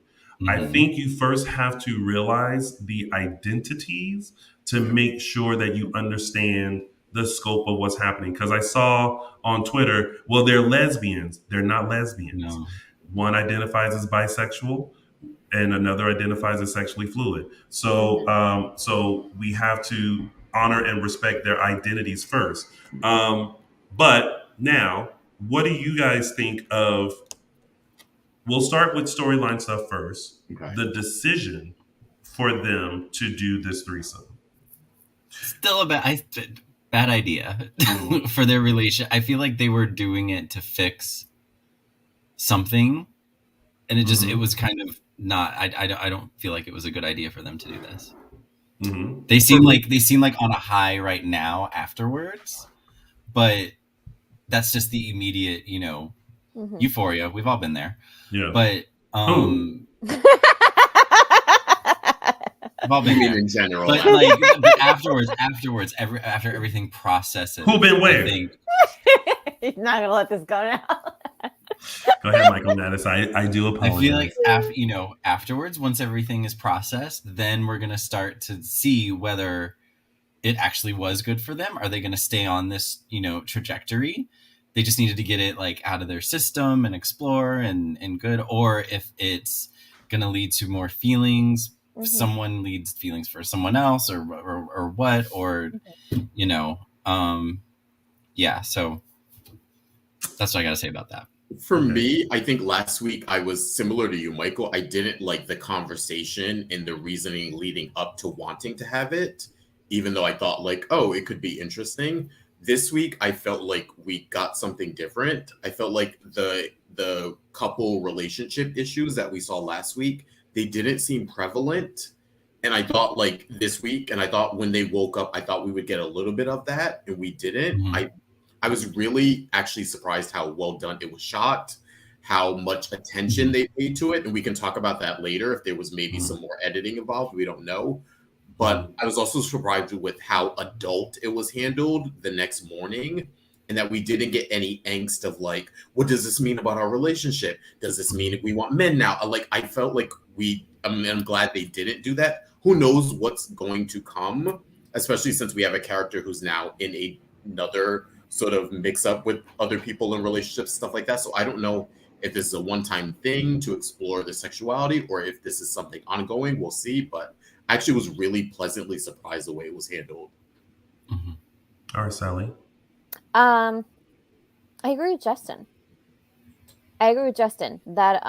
I think you first have to realize the identities to make sure that you understand the scope of what's happening. Because I saw on Twitter, well, they're lesbians. They're not lesbians. No. One identifies as bisexual, and another identifies as sexually fluid. So, so we have to honor and respect their identities first. But now, what do you guys think of? We'll start with storyline stuff first. Okay. The decision for them to do this threesome. Still a bad idea for their relation. I feel like they were doing it to fix something, and it was kind of not. I don't feel like it was a good idea for them to do this. They seem like on a high right now afterwards, but that's just the immediate, euphoria. We've all been there. Yeah. But we've all been there in general. But but afterwards, after everything processes, who been where? You're not gonna let this go now. Go ahead, Michael Mattis. I do apologize. I feel like afterwards, once everything is processed, then we're gonna start to see whether it actually was good for them. Are they gonna stay on this, trajectory? They just needed to get it out of their system and explore and good, or if it's gonna lead to more feelings. Someone leads feelings for someone else, or what, or yeah. So that's what I gotta say about that. For me, I think last week I was similar to you, Michael. I didn't like the conversation and the reasoning leading up to wanting to have it, even though I thought it could be interesting. This week, I felt like we got something different. I felt like the couple relationship issues that we saw last week, they didn't seem prevalent. And I thought this week, and I thought when they woke up, I thought we would get a little bit of that, and we didn't. I was really actually surprised how well done it was shot, how much attention they paid to it. And we can talk about that later if there was maybe some more editing involved. We don't know. But I was also surprised with how adult it was handled the next morning, and that we didn't get any angst of what does this mean about our relationship? Does this mean if we want men now? I felt like I'm glad they didn't do that. Who knows what's going to come, especially since we have a character who's now in another sort of mix up with other people in relationships, stuff like that. So I don't know if this is a one-time thing to explore the sexuality or if this is something ongoing. We'll see. But I actually was really pleasantly surprised the way it was handled. Araceli? I agree with Justin. That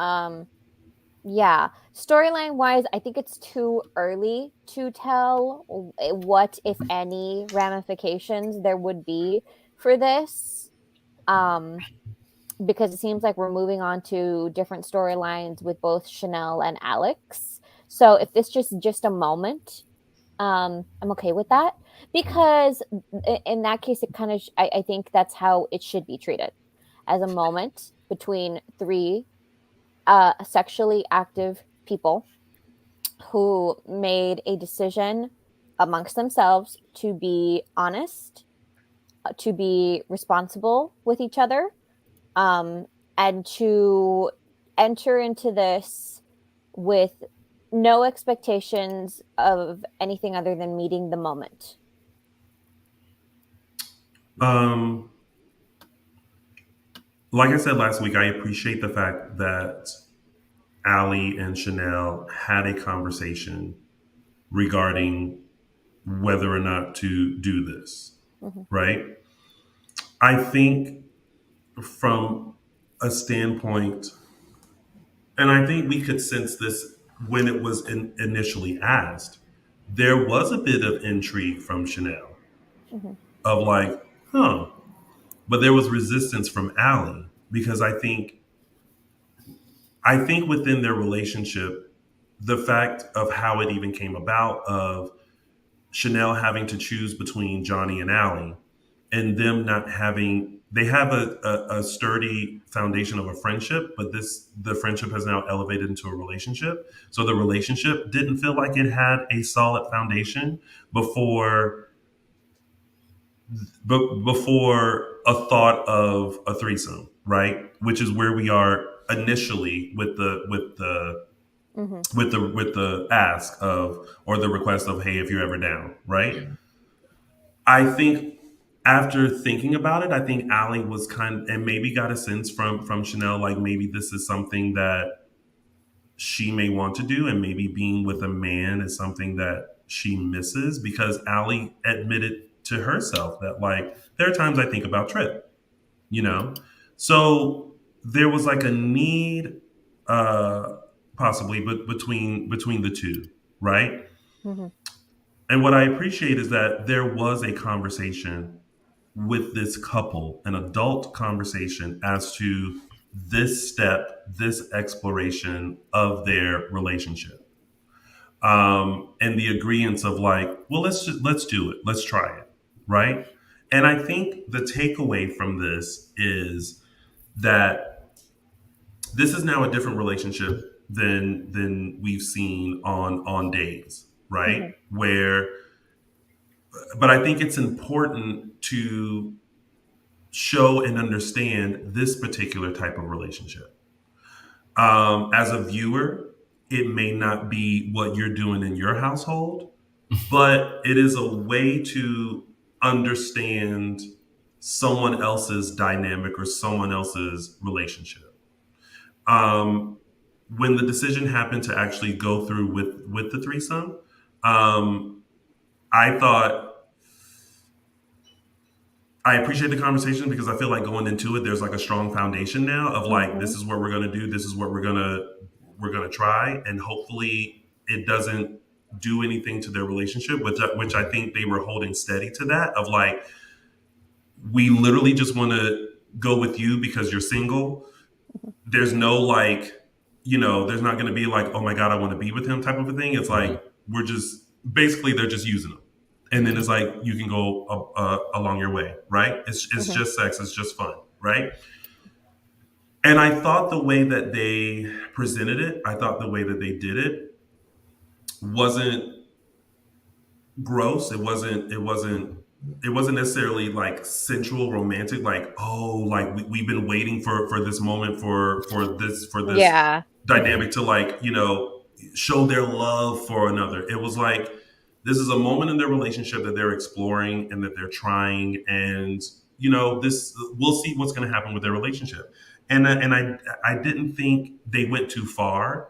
storyline wise, I think it's too early to tell what, if any, ramifications there would be for this, because it seems like we're moving on to different storylines with both Chanel and Alex. So if this just a moment, I'm okay with that, because in that case, it kind of I think that's how it should be treated, as a moment between three sexually active people who made a decision amongst themselves to be honest, to be responsible with each other, and to enter into this with no expectations of anything other than meeting the moment. Like I said last week, I appreciate the fact that Allie and Chanel had a conversation regarding whether or not to do this, right? I think from a standpoint, and I think we could sense this when it was initially asked, there was a bit of intrigue from Chanel. of like, huh. But there was resistance from Allie because I think within their relationship, the fact of how it even came about of Chanel having to choose between Johnny and Allie and them not having they have a sturdy foundation of a friendship, but the friendship has now elevated into a relationship. So the relationship didn't feel like it had a solid foundation before before a thought of a threesome, right? Which is where we are initially with the with the ask of or the request of, hey, if you're ever down, right? Yeah. I think after thinking about it, I think Allie was and maybe got a sense from Chanel, like maybe this is something that she may want to do, and maybe being with a man is something that she misses, because Allie admitted to herself that, like, there are times I think about Trip, you know? So there was like a need, possibly, but between the two, right? And what I appreciate is that there was a conversation with this couple, an adult conversation as to this step, this exploration of their relationship, and the agreement of like, well, let's do it, let's try it, right? And I think the takeaway from this is that this is now a different relationship than we've seen on Days, right? Where, but I think it's important to show and understand this particular type of relationship. As a viewer, it may not be what you're doing in your household, but it is a way to understand someone else's dynamic or someone else's relationship. When the decision happened to actually go through with the threesome, I thought, I appreciate the conversation because I feel like going into it, there's like a strong foundation now of like, this is what we're going to do. This is what we're going to try. And hopefully it doesn't do anything to their relationship, which I think they were holding steady to that of like, we literally just want to go with you because you're single. There's no like, there's not going to be like, oh my God, I want to be with him type of a thing. It's like, we're just, basically they're just using them. And then it's like, you can go along your way, right? It's just sex. It's just fun, right? And I thought the way that they presented it, I thought the way that they did it wasn't gross. It wasn't necessarily like sensual, romantic, like, oh, like we've been waiting for this moment for this dynamic to like, show their love for another. It was like, this is a moment in their relationship that they're exploring and that they're trying, and this, we'll see what's going to happen with their relationship. And I didn't think they went too far.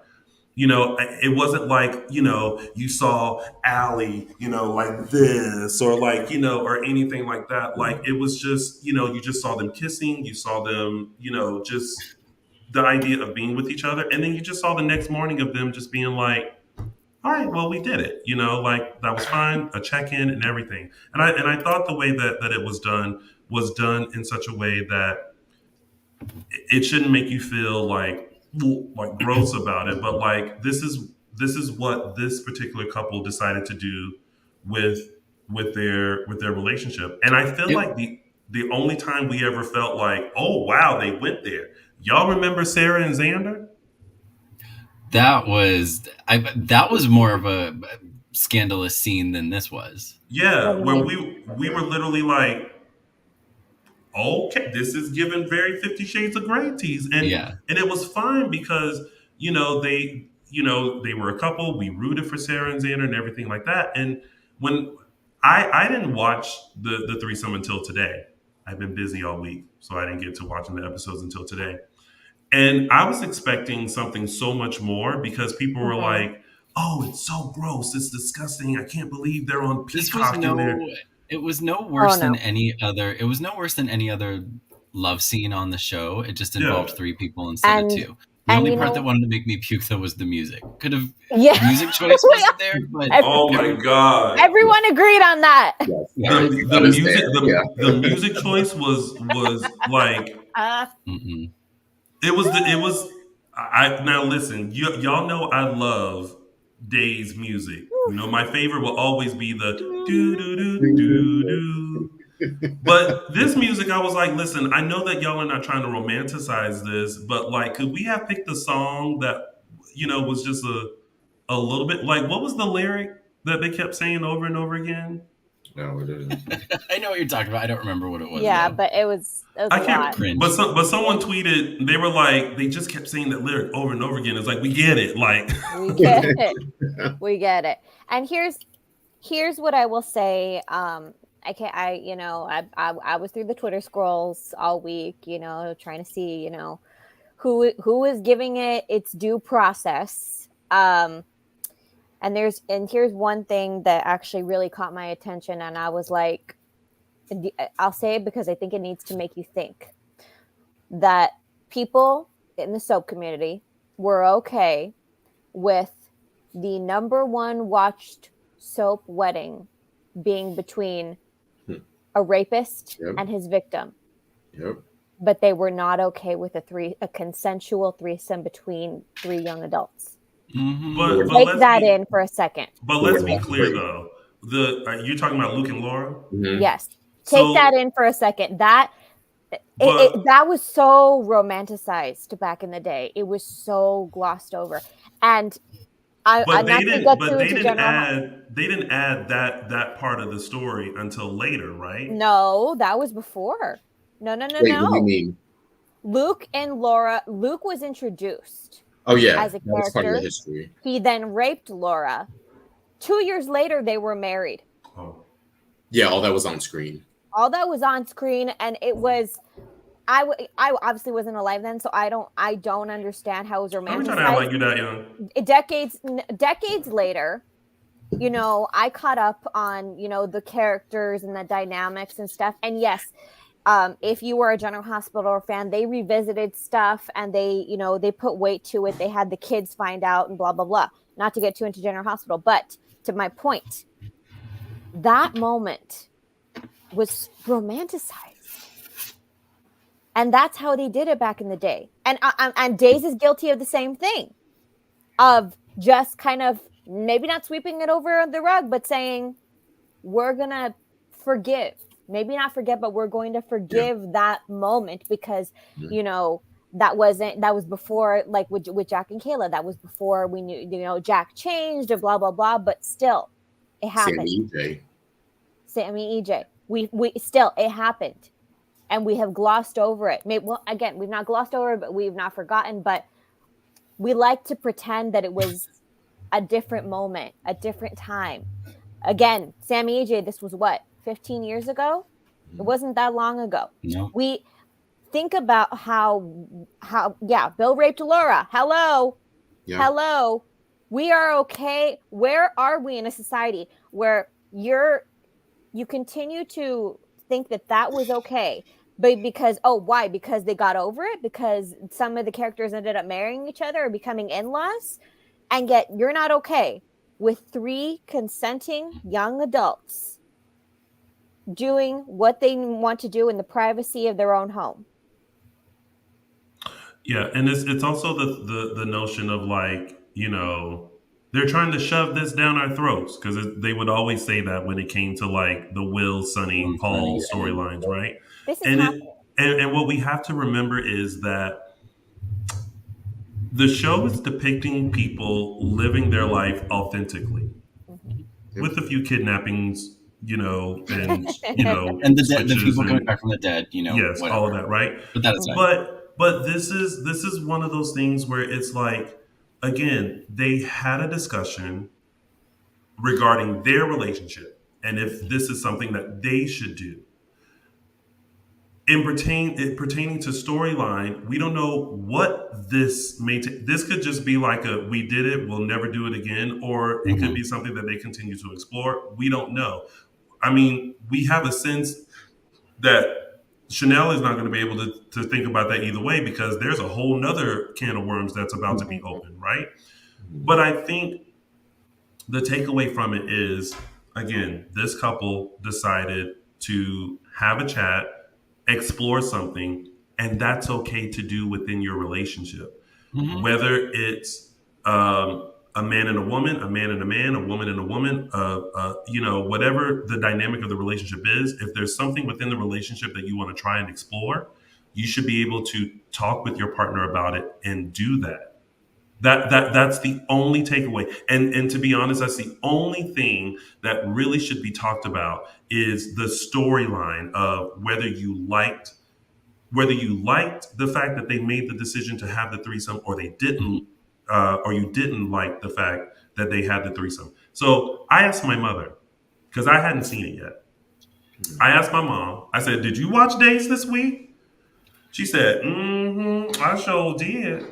It wasn't like you saw Allie like this or like or anything like that. Like it was just you just saw them kissing, you saw them just the idea of being with each other, and then you just saw the next morning of them just being like, all right, well, we did it. Like that was fine, a check-in and everything. And I thought the way that it was done in such a way that it shouldn't make you feel like gross about it, but like this is what this particular couple decided to do with their relationship. And I feel like the only time we ever felt like, oh wow, they went there. Y'all remember Sarah and Xander? That was more of a scandalous scene than this was. Yeah, where we were literally like, okay, this is given very 50 Shades of Grey tease, and it was fine because they were a couple. We rooted for Sarah and Xander and everything like that. And when I didn't watch the threesome until today. I've been busy all week, so I didn't get to watching the episodes until today. And I was expecting something so much more because people were like, oh, it's so gross. It's disgusting. I can't believe they're on Peacock in there. It was no worse than any other. It was no worse than any other love scene on the show. It just involved 3 people instead of 2. The only part that wanted to make me puke though was the music. Could have music choice wasn't there, but oh my god, everyone agreed on that. The music choice was like it was. Now listen, y'all know I love Days music. You know, my favorite will always be the do do do do do. But this music, I was like, listen, I know that y'all are not trying to romanticize this, but like, could we have picked a song that, you know, was just a little bit like, what was the lyric that they kept saying over and over again? No, it isn't. I know what you're talking about. I don't remember what it was. Yeah, but it was I can't cringe. But someone tweeted, they were like, they just kept saying that lyric over and over again. It's like, we get it. Like we get it. We get it. And here's what I will say. I was through the Twitter scrolls all week, you know, trying to see, you know, who is giving it its due process. And here's one thing that actually really caught my attention, and I was like, I'll say it because I think it needs to make you think that people in the soap community were okay with the number one watched soap wedding being between a rapist and his victim. Yep. But they were not okay with a consensual threesome between 3 young adults. Mm-hmm. But take that in for a second. But let's be clear, though. You're talking about Luke and Laura? Mm-hmm. Yes. Take that in for a second. That was so romanticized back in the day. It was so glossed over. And they didn't add that part of the story until later, right? No, that was before. No. Wait, what do you mean? Luke was introduced. Oh yeah, as a character. Was part of the history. He then raped Laura. 2 years later, they were married. Oh, yeah, all that was on screen. And it was. I obviously wasn't alive then, so I don't understand how it was romanticized. I'm trying to act like you're that young. Decades later, you know, I caught up on, you know, the characters and the dynamics and stuff. And yes. If you were a General Hospital fan, they revisited stuff and they put weight to it. They had the kids find out and blah, blah, blah. Not to get too into General Hospital, but to my point, that moment was romanticized. And that's how they did it back in the day. And Days is guilty of the same thing, of just kind of maybe not sweeping it over the rug, but saying, we're going to forgive. Maybe not forget, but we're going to forgive that moment because, you know, that was before, like with Jack and Kayla, that was before we knew, you know, Jack changed and blah, blah, blah, but still it happened. Sammy EJ. We still, it happened and we have glossed over it. Again, we've not glossed over it, but we've not forgotten, but we like to pretend that it was a different moment, a different time. Again, Sammy EJ, this was what? 15 years ago? It wasn't that long ago. No. We think about how Bill raped Laura. Hello. We are okay. Where are we in a society where you continue to think that was okay, but why? Because they got over it? Because some of the characters ended up marrying each other or becoming in-laws? And yet you're not okay with 3 consenting young adults doing what they want to do in the privacy of their own home. Yeah, and it's also the notion of like, you know, they're trying to shove this down our throats because they would always say that when it came to like the Will, Sonny, Paul storylines, right? And what we have to remember is that the show is depicting people living their life authentically, with a few kidnappings, you know, and and the people coming back from the dead, you know, yes, whatever. All of that, right? But that's but this is one of those things where it's like, again, they had a discussion regarding their relationship and if this is something that they should do. Pertaining to storyline, we don't know what this may take. This could just be like we did it, we'll never do it again, or it could be something that they continue to explore. We don't know. I mean, we have a sense that Chanel is not going to be able to think about that either way, because there's a whole nother can of worms that's about to be opened, right? But I think the takeaway from it is, again, this couple decided to have a chat, explore something, and that's okay to do within your relationship. Mm-hmm. Whether it's a man and a woman, a man and a man, a woman and a woman, whatever the dynamic of the relationship is, if there's something within the relationship that you want to try and explore, you should be able to talk with your partner about it and do that. That's the only takeaway. And to be honest, that's the only thing that really should be talked about, is the storyline of whether you liked the fact that they made the decision to have the threesome, or they didn't, or you didn't like the fact that they had the threesome. So I asked my mother, because I hadn't seen it yet. I asked my mom, I said, "Did you watch Days this week?" She said, "I sure did."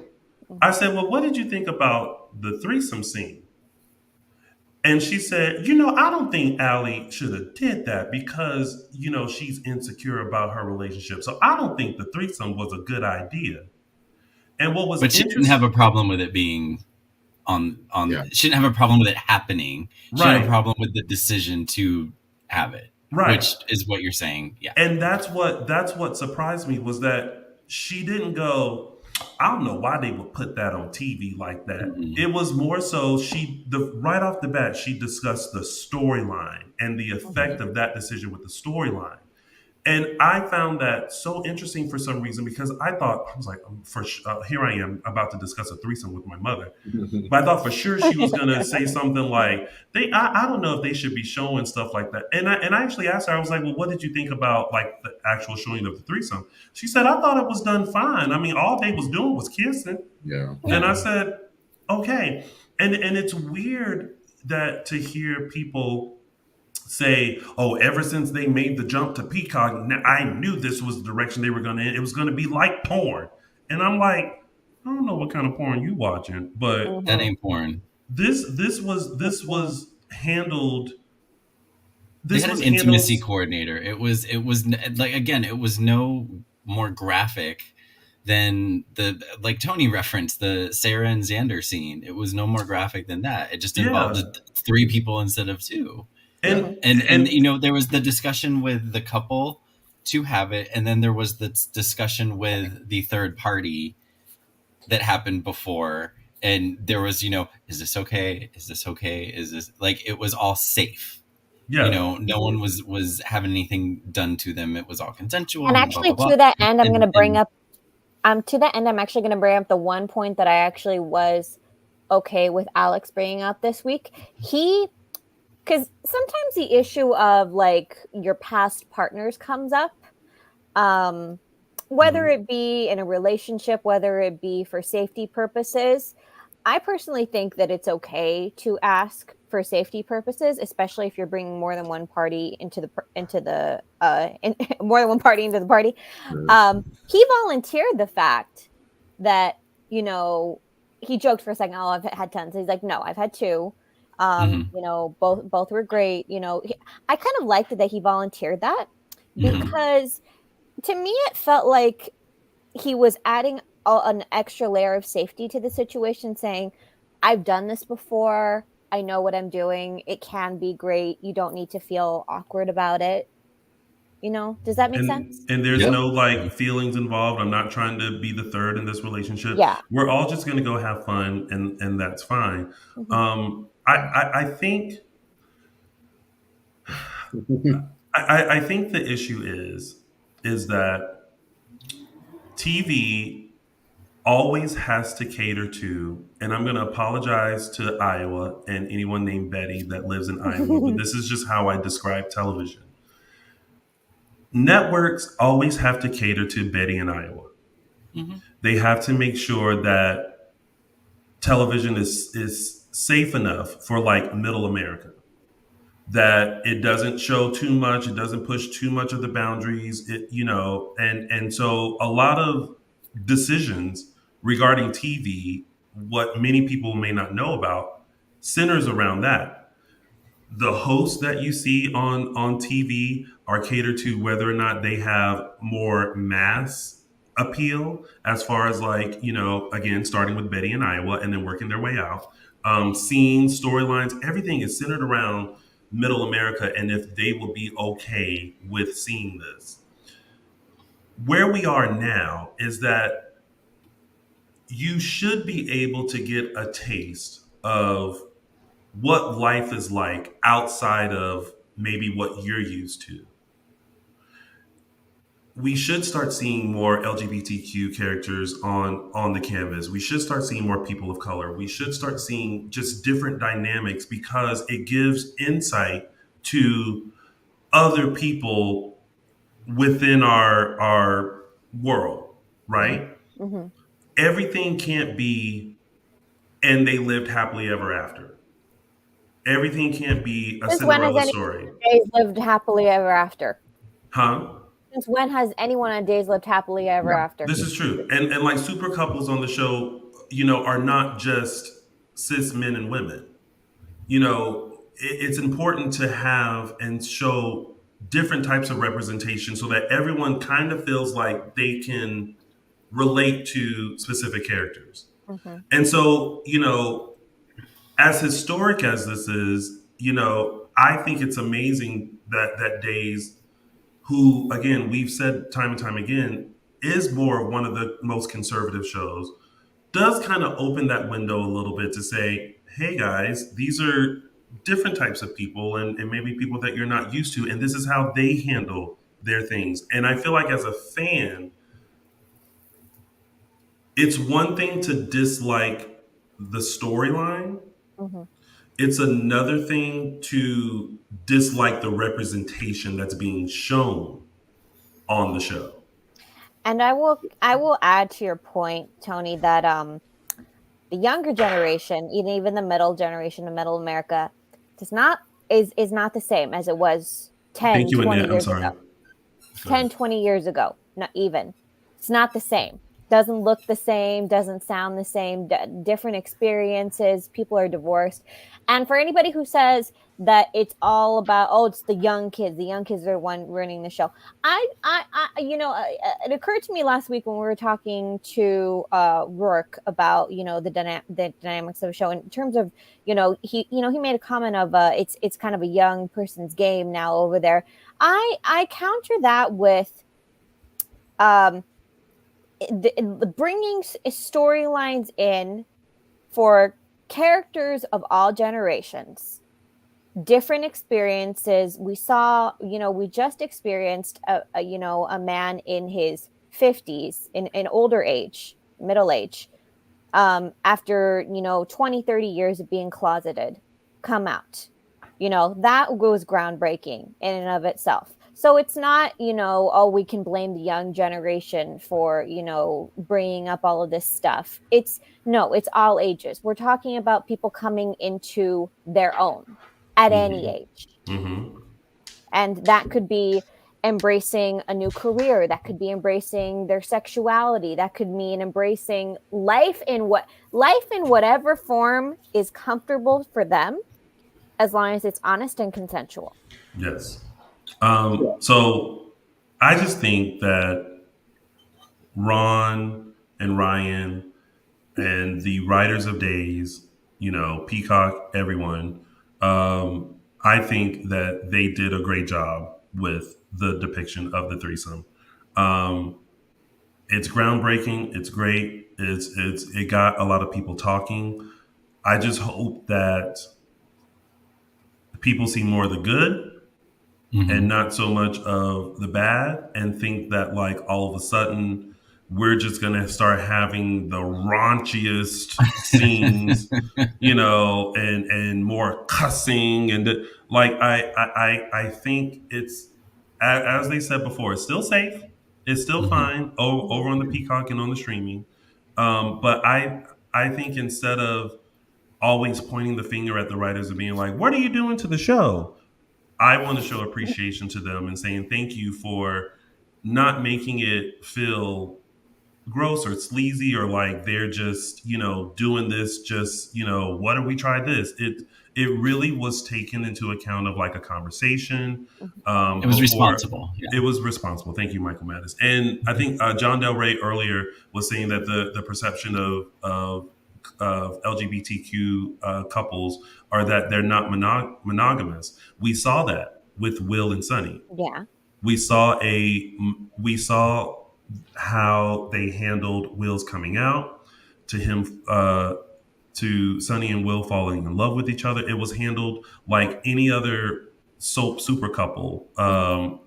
I said, "Well, what did you think about the threesome scene?" And she said, "I don't think Allie should have did that, because, she's insecure about her relationship. So I don't think the threesome was a good idea." And what was she didn't have a problem with it being she didn't have a problem with it happening. She had a problem with the decision to have it. Right. Which is what you're saying. Yeah. And that's what surprised me, was that she didn't go, "I don't know why they would put that on TV like that." Mm-hmm. It was more so right off the bat, she discussed the storyline and the effect of that decision with the storyline. And I found that so interesting for some reason, because I was like, here I am about to discuss a threesome with my mother. But I thought for sure she was going to say something like, I don't know if they should be showing stuff like that. And I actually asked her, I was like, "Well, what did you think about like the actual showing of the threesome?" She said, "I thought it was done fine. I mean, all they was doing was kissing." Yeah. And I said, okay. And it's weird to hear people say, "Oh, ever since they made the jump to Peacock, I knew this was the direction they were going to end. It was going to be like porn." And I'm like, I don't know what kind of porn you watching, but that ain't porn. This was handled. They had an intimacy coordinator. It was like, again, it was no more graphic than like Tony referenced, the Sarah and Xander scene. It was no more graphic than that. It just involved 3 people instead of 2. And there was the discussion with the couple to have it, and then there was the discussion with the third party that happened before, and there was, is this okay? Is this okay? Is this, like, it was all safe. Yeah. No one was having anything done to them. It was all consensual. And actually, blah, blah, blah. To that end, I'm going to bring up. To that end, I'm actually going to bring up the one point that I actually was okay with Alex bringing up this week. Because sometimes the issue of like your past partners comes up, whether it be in a relationship, whether it be for safety purposes. I personally think that it's okay to ask for safety purposes, especially if you're bringing more than one party into the party. He volunteered the fact that, he joked for a second, "Oh, I've had tons." He's like, "No, I've had 2. Both were great." I kind of liked it that he volunteered that, because to me it felt like he was adding an extra layer of safety to the situation, saying, "I've done this before. I know what I'm doing. It can be great. You don't need to feel awkward about it." Does that make sense? And there's no like feelings involved. I'm not trying to be the third in this relationship. Yeah. We're all just going to go have fun, and that's fine. Mm-hmm. I think I think the issue is that TV always has to cater to, and I'm going to apologize to Iowa and anyone named Betty that lives in Iowa, but this is just how I describe television. Networks always have to cater to Betty in Iowa. Mm-hmm. They have to make sure that television is safe enough for like middle America, that it doesn't show too much, it doesn't push too much of the boundaries, and so a lot of decisions regarding TV, what many people may not know about, centers around that. the hosts that you see on TV are catered to whether or not they have more mass appeal, as far as like, again, starting with Betty in Iowa and then working their way out. Scenes, storylines, everything is centered around middle America, and if they will be okay with seeing this. Where we are now is that you should be able to get a taste of what life is like outside of maybe what you're used to. We should start seeing more LGBTQ characters on the canvas. We should start seeing more people of color. We should start seeing just different dynamics, because it gives insight to other people within our world, right? Mm-hmm. Everything can't be and they lived happily ever after. Everything can't be a Cinderella story. Days lived happily ever after. Huh? Since when has anyone on Days lived happily ever after? This is true. And like super couples on the show, are not just cis men and women. It's important to have and show different types of representation so that everyone kind of feels like they can relate to specific characters. Mm-hmm. And so, as historic as this is, I think it's amazing that Days, who, again, we've said time and time again, is more one of the most conservative shows, does kind of open that window a little bit to say, hey guys, these are different types of people and maybe people that you're not used to, and this is how they handle their things. And I feel like as a fan, it's one thing to dislike the storyline. Mm-hmm. It's another thing to dislike the representation that's being shown on the show. And I will add to your point, Tony, that the younger generation, even the middle generation of middle America, is not the same as it was 10, 20 years ago. 10, 20 years ago, not even. It's not the same. Doesn't look the same, doesn't sound the same, different experiences, people are divorced. And for anybody who says that it's all about, it's the young kids are the one running the show. It occurred to me last week when we were talking to Rourke about, the dynamics of the show in terms of, he made a comment of it's kind of a young person's game now over there. I counter that with bringing storylines in for characters of all generations, different experiences. We saw, we just experienced a man in his 50s, in older age, middle age, after 20, 30 years of being closeted, come out. That was groundbreaking in and of itself. So it's not, we can blame the young generation for, bringing up all of this stuff. It's all ages. We're talking about people coming into their own at any age. Mm-hmm. And that could be embracing a new career. That could be embracing their sexuality. That could mean embracing life in whatever form is comfortable for them, as long as it's honest and consensual. Yes. So I just think that Ron and Ryan and the writers of Days, Peacock, everyone, I think that they did a great job with the depiction of the threesome. It's groundbreaking. It's great. It got a lot of people talking. I just hope that people see more of the good. Mm-hmm. And not so much of the bad, and think that like all of a sudden we're just gonna start having the raunchiest scenes, and more cussing, and I think it's, as they said before, it's still safe, it's still mm-hmm. fine over on the Peacock and on the streaming, but I think instead of always pointing the finger at the writers and being like, what are you doing to the show? I want to show appreciation to them and saying thank you for not making it feel gross or sleazy, or like they're just, doing this just, what do we try this? It really was taken into account of like a conversation. It was responsible. Yeah. It was responsible. Thank you, Michael Mattis. And I think John Del Rey earlier was saying that the perception of LGBTQ couples are that they're not monogamous. We saw that with Will and Sunny. Yeah. We saw how they handled Will's coming out to him, to Sunny and Will falling in love with each other. It was handled like any other soap super couple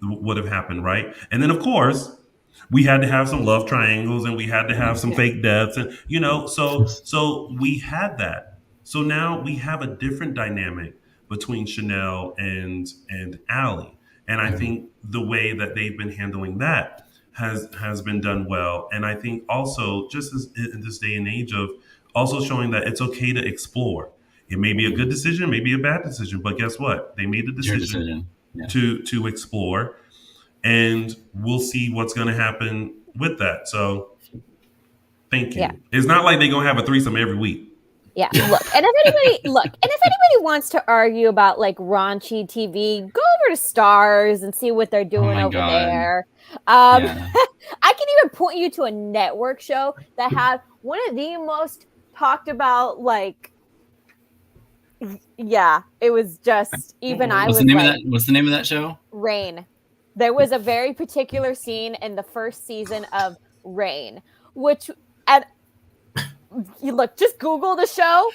would have happened, right? And then of course we had to have some love triangles, and we had to have some fake deaths, and so we had that. So now we have a different dynamic between Chanel and Allie. And I think the way that they've been handling that has been done well. And I think also, just as in this day and age, of also showing that it's okay to explore. It may be a good decision, maybe a bad decision, but guess what? They made the decision to explore, and we'll see what's going to happen with that. So, thank you. Yeah. It's not like they're going to have a threesome every week. Yeah, and if anybody wants to argue about like raunchy TV, go over to Stars and see what they're doing over there. I can even point you to a network show that had one of the most talked about, like, it was just even What's the name of that show? Rain. There was a very particular scene in the first season of Rain, which just Google the show.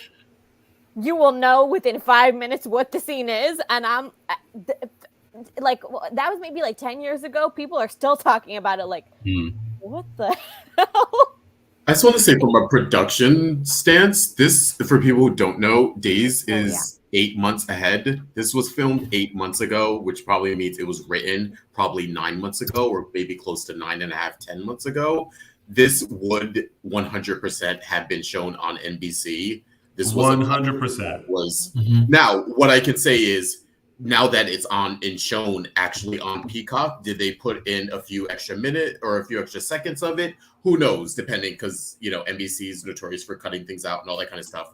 You will know within 5 minutes what the scene is. And I'm like, that was maybe like 10 years ago. People are still talking about it. Like, what the hell? I just want to say, from a production stance, this, for people who don't know, Days is 8 months ahead. This was filmed 8 months ago, which probably means it was written probably 9 months ago, or maybe close to 9.5, 10 months ago. This would 100% have been shown on NBC. This was 100%. Now, what I can say is, now that it's on and shown actually on Peacock, did they put in a few extra minutes or a few extra seconds of it? Who knows, depending, because, NBC is notorious for cutting things out and all that kind of stuff.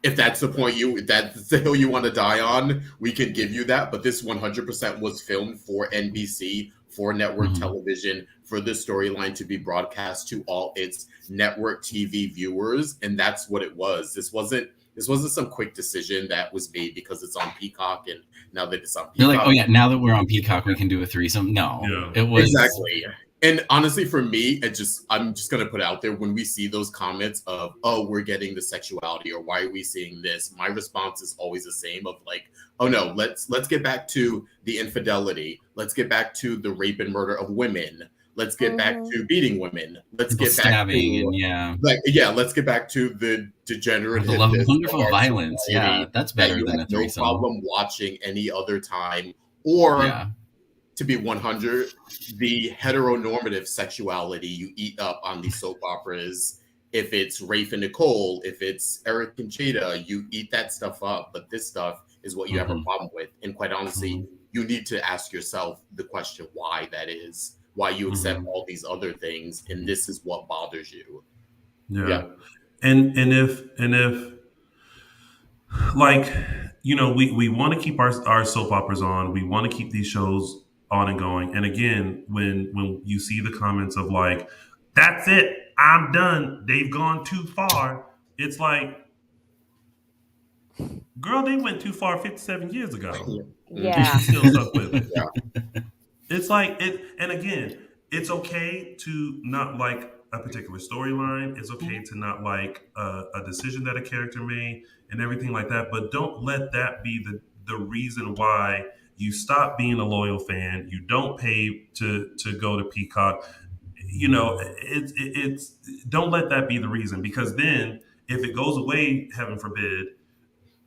If that's the point that's the hill you want to die on, we can give you that. But this 100% was filmed for NBC, for network television, for the storyline to be broadcast to all its network TV viewers. And that's what it was. This wasn't some quick decision that was made because it's on Peacock, and now that it's on Peacock. You're like, oh yeah, now that we're on Peacock, we can do a threesome. No, it was exactly. And honestly, for me, I'm just gonna put it out there, when we see those comments of, oh, we're getting the sexuality, or why are we seeing this? My response is always the same, of like, oh no, let's get back to the infidelity. Let's get back to the rape and murder of women. Let's get back to beating women. Let's get back to let's get back to the degenerate, the love of wonderful violence. Yeah, that's better than a threesome. No problem watching any other time, or to be 100, the heteronormative sexuality you eat up on these soap operas. If it's Rafe and Nicole, if it's Eric and Jada, you eat that stuff up. But this stuff is what you have a problem with. And quite honestly, you need to ask yourself the question why that is. Why you accept all these other things, and this is what bothers you. Yeah. And if like, we want to keep our soap operas on, we want to keep these shows on and going. And again, when you see the comments of like, that's it, I'm done, they've gone too far, it's like, girl, they went too far 57 years ago. Yeah. Still stuck with it. Yeah. It's like it, and again, it's okay to not like a particular storyline. It's okay to not like a decision that a character made and everything like that. But don't let that be the reason why you stop being a loyal fan. You don't pay to go to Peacock. It's don't let that be the reason, because then if it goes away, heaven forbid,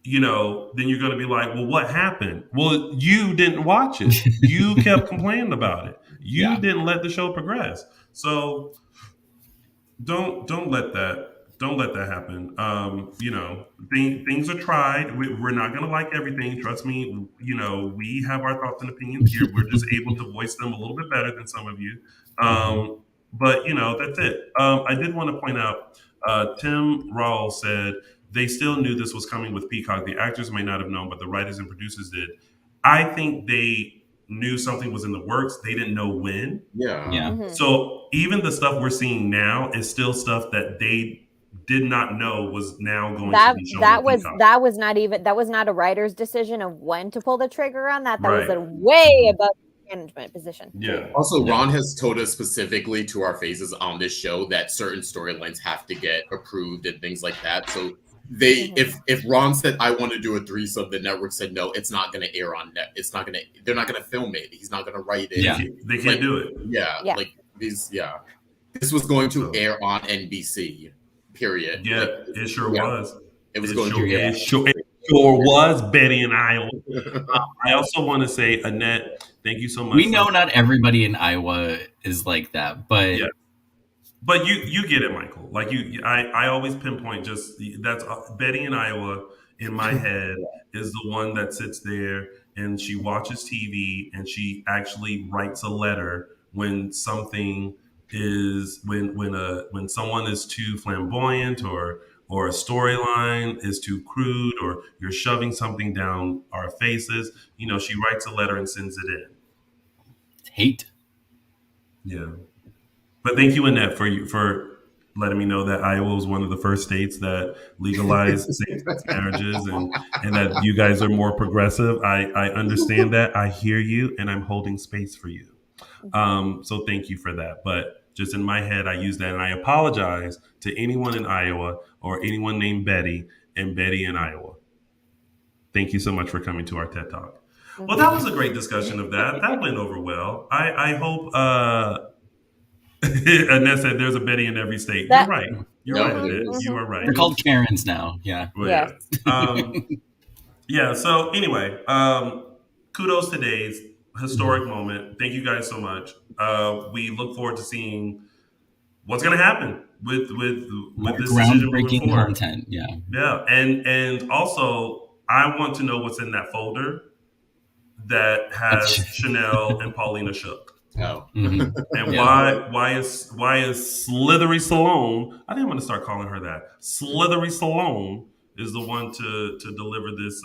then you're going to be like, well, what happened? Well, you didn't watch it. You kept complaining about it. You didn't let the show progress. So don't let that happen. Things are tried. We're not going to like everything. Trust me. We have our thoughts and opinions here. We're just able to voice them a little bit better than some of you. But that's it. I did want to point out. Tim Rawls said they still knew this was coming with Peacock. The actors may not have known, but the writers and producers did. I think they knew something was in the works. They didn't know when. Yeah. Mm-hmm. So even the stuff we're seeing now is still stuff that they did not know was now going to be shown. That was not a writer's decision of when to pull the trigger on that. That was a way above management position. Yeah. Also, Ron has told us specifically to our faces on this show that certain storylines have to get approved and things like that. So they, if Ron said I want to do a threesome, the network said no, it's not going to air on net. It's not going to. They're not going to film it. He's not going to write it. Yeah, they can't do it. Yeah, like these. Yeah, this was going to air on NBC. Period. Yeah, it sure was. It was going to. It sure was. Betty and Iowa. I also want to say, Annette, thank you so much. We know not everybody in Iowa is like that, but but you get it, Michael. Like I always pinpoint that's Betty in Iowa in my head is the one that sits there and she watches TV and she actually writes a letter when something is when someone is too flamboyant or a storyline is too crude or you're shoving something down our faces. She writes a letter and sends it in. Hate. Yeah. But thank you, Annette, for letting me know that Iowa was one of the first states that legalized same-sex marriages and that you guys are more progressive. I understand that. I hear you, and I'm holding space for you. So thank you for that. But just in my head, I use that, and I apologize to anyone in Iowa or anyone named Betty and Betty in Iowa. Thank you so much for coming to our TED Talk. Well, that was a great discussion of that. That went over well. I hope... Annette said there's a Betty in every state. You're right. You're right, Annette. You are right. They're called Karens now. Yeah. Well, yeah. So anyway, kudos to Days. Historic moment. Thank you guys so much. We look forward to seeing what's going to happen with this groundbreaking content. Yeah. Yeah. And also, I want to know what's in that folder that has Chanel and Paulina shook. Oh. And why is Slithery Salone? I didn't want to start calling her that. Slithery Salone is the one to deliver this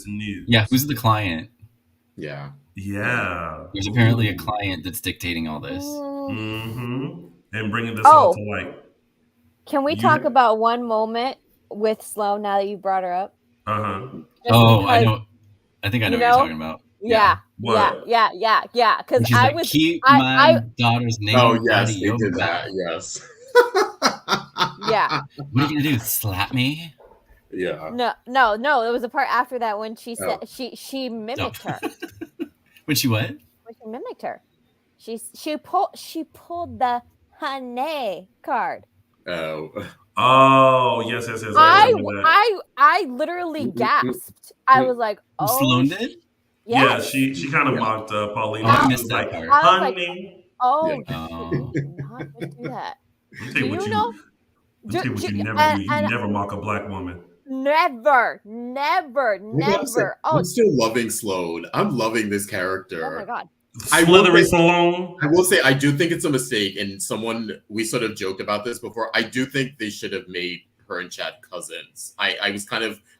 news. Yeah, who's the client? Yeah. There's apparently a client that's dictating all this. And bringing this all to light. Can we talk about one moment with Sloan now that you brought her up? I know. I think I know what you're talking about. Yeah. Because I was keep my daughter's name. Oh yes, they did that. Yes. Yeah. What are you gonna do? Slap me? Yeah. No. It was the part after that when she said she mimicked her. When she what? When she mimicked her. She pulled the honey card. Oh yes. I literally gasped. I was like, oh. Sloan did? Yes. Yeah, she kind of mocked Paulina. I missed that part. Honey. Not do that. Do you know? What you never do. You never mock a black woman. Never. I'm still loving Sloan. I'm loving this character. Oh my god. Slithery Salone. I will say I do think it's a mistake, and we sort of joked about this before. I do think they should have made her and Chad cousins. I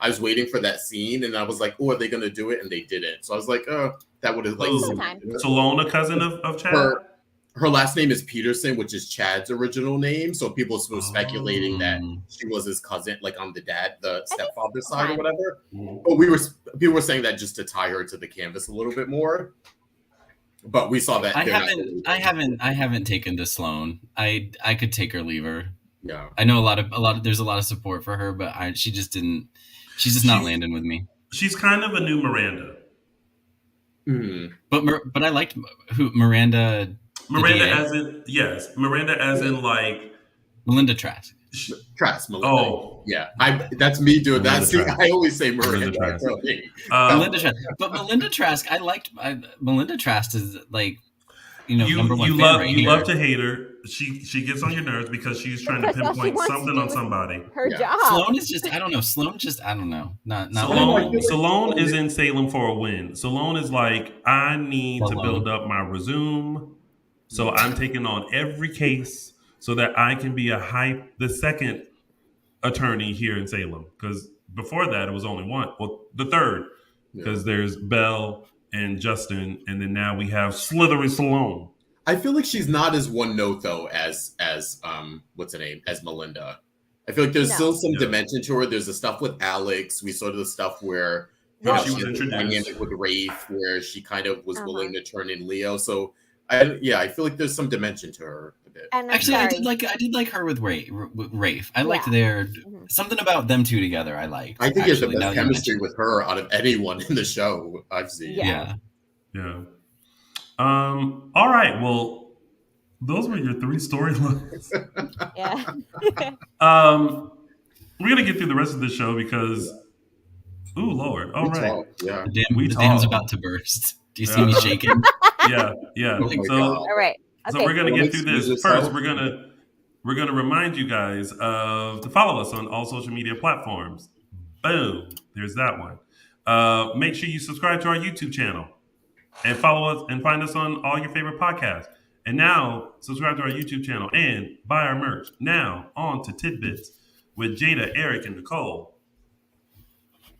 was waiting for that scene, and I was like, oh, are they going to do it? And they didn't. So I was like, oh, that would have Salone, a cousin of Chad? Her last name is Peterson, which is Chad's original name. So people were speculating that she was his cousin, like on the stepfather's side or whatever. But people were saying that just to tie her to the canvas a little bit more. But we saw that. I haven't taken to Sloan. I could take her, leave her. Yeah, I know there's a lot of support for her, but she's just not landing with me. She's kind of a new Miranda. But I liked Miranda. Miranda as in like Melinda Trask. Melinda. Oh yeah, that's me doing that. I always say Miranda. Melinda Trask, but Melinda Trask, I liked. Melinda Trask is like, number one. You love to hate her. She gets on your nerves because she's trying to pinpoint something on somebody. Her job. Sloan is just, I don't know. Sloan just, I don't know. Not Salone is in Salem for a win. Salone is like, I need to build up my resume. So I'm taking on every case so that I can be the second attorney here in Salem. Because before that, it was only one. Well, the third, because there's Belle and Justin, and then now we have Slithery Sloan. I feel like she's not as one note though as what's her name, as Melinda. I feel like there's still some dimension to her. There's the stuff with Alex. We saw the stuff where she was introduced with Rafe, where she kind of was willing to turn in Leo. So I feel like there's some dimension to her a bit. And actually, I did like her with Rafe. I liked their something about them two together. I liked. I think it's the best chemistry with her out of anyone in the show I've seen. Yeah. All right. Well, those were your 3 storylines. We're gonna get through the rest of the show because, ooh, Lord! All right. The dam's about to burst. Do you see me shaking? Yeah. All right. Okay. So we're gonna get through this. First, we're gonna remind you guys to follow us on all social media platforms. Boom. There's that one. Make sure you subscribe to our YouTube channel. And follow us and find us on all your favorite podcasts. And now, subscribe to our YouTube channel and buy our merch. Now, on to Tidbits with Jada, Eric, and Nicole.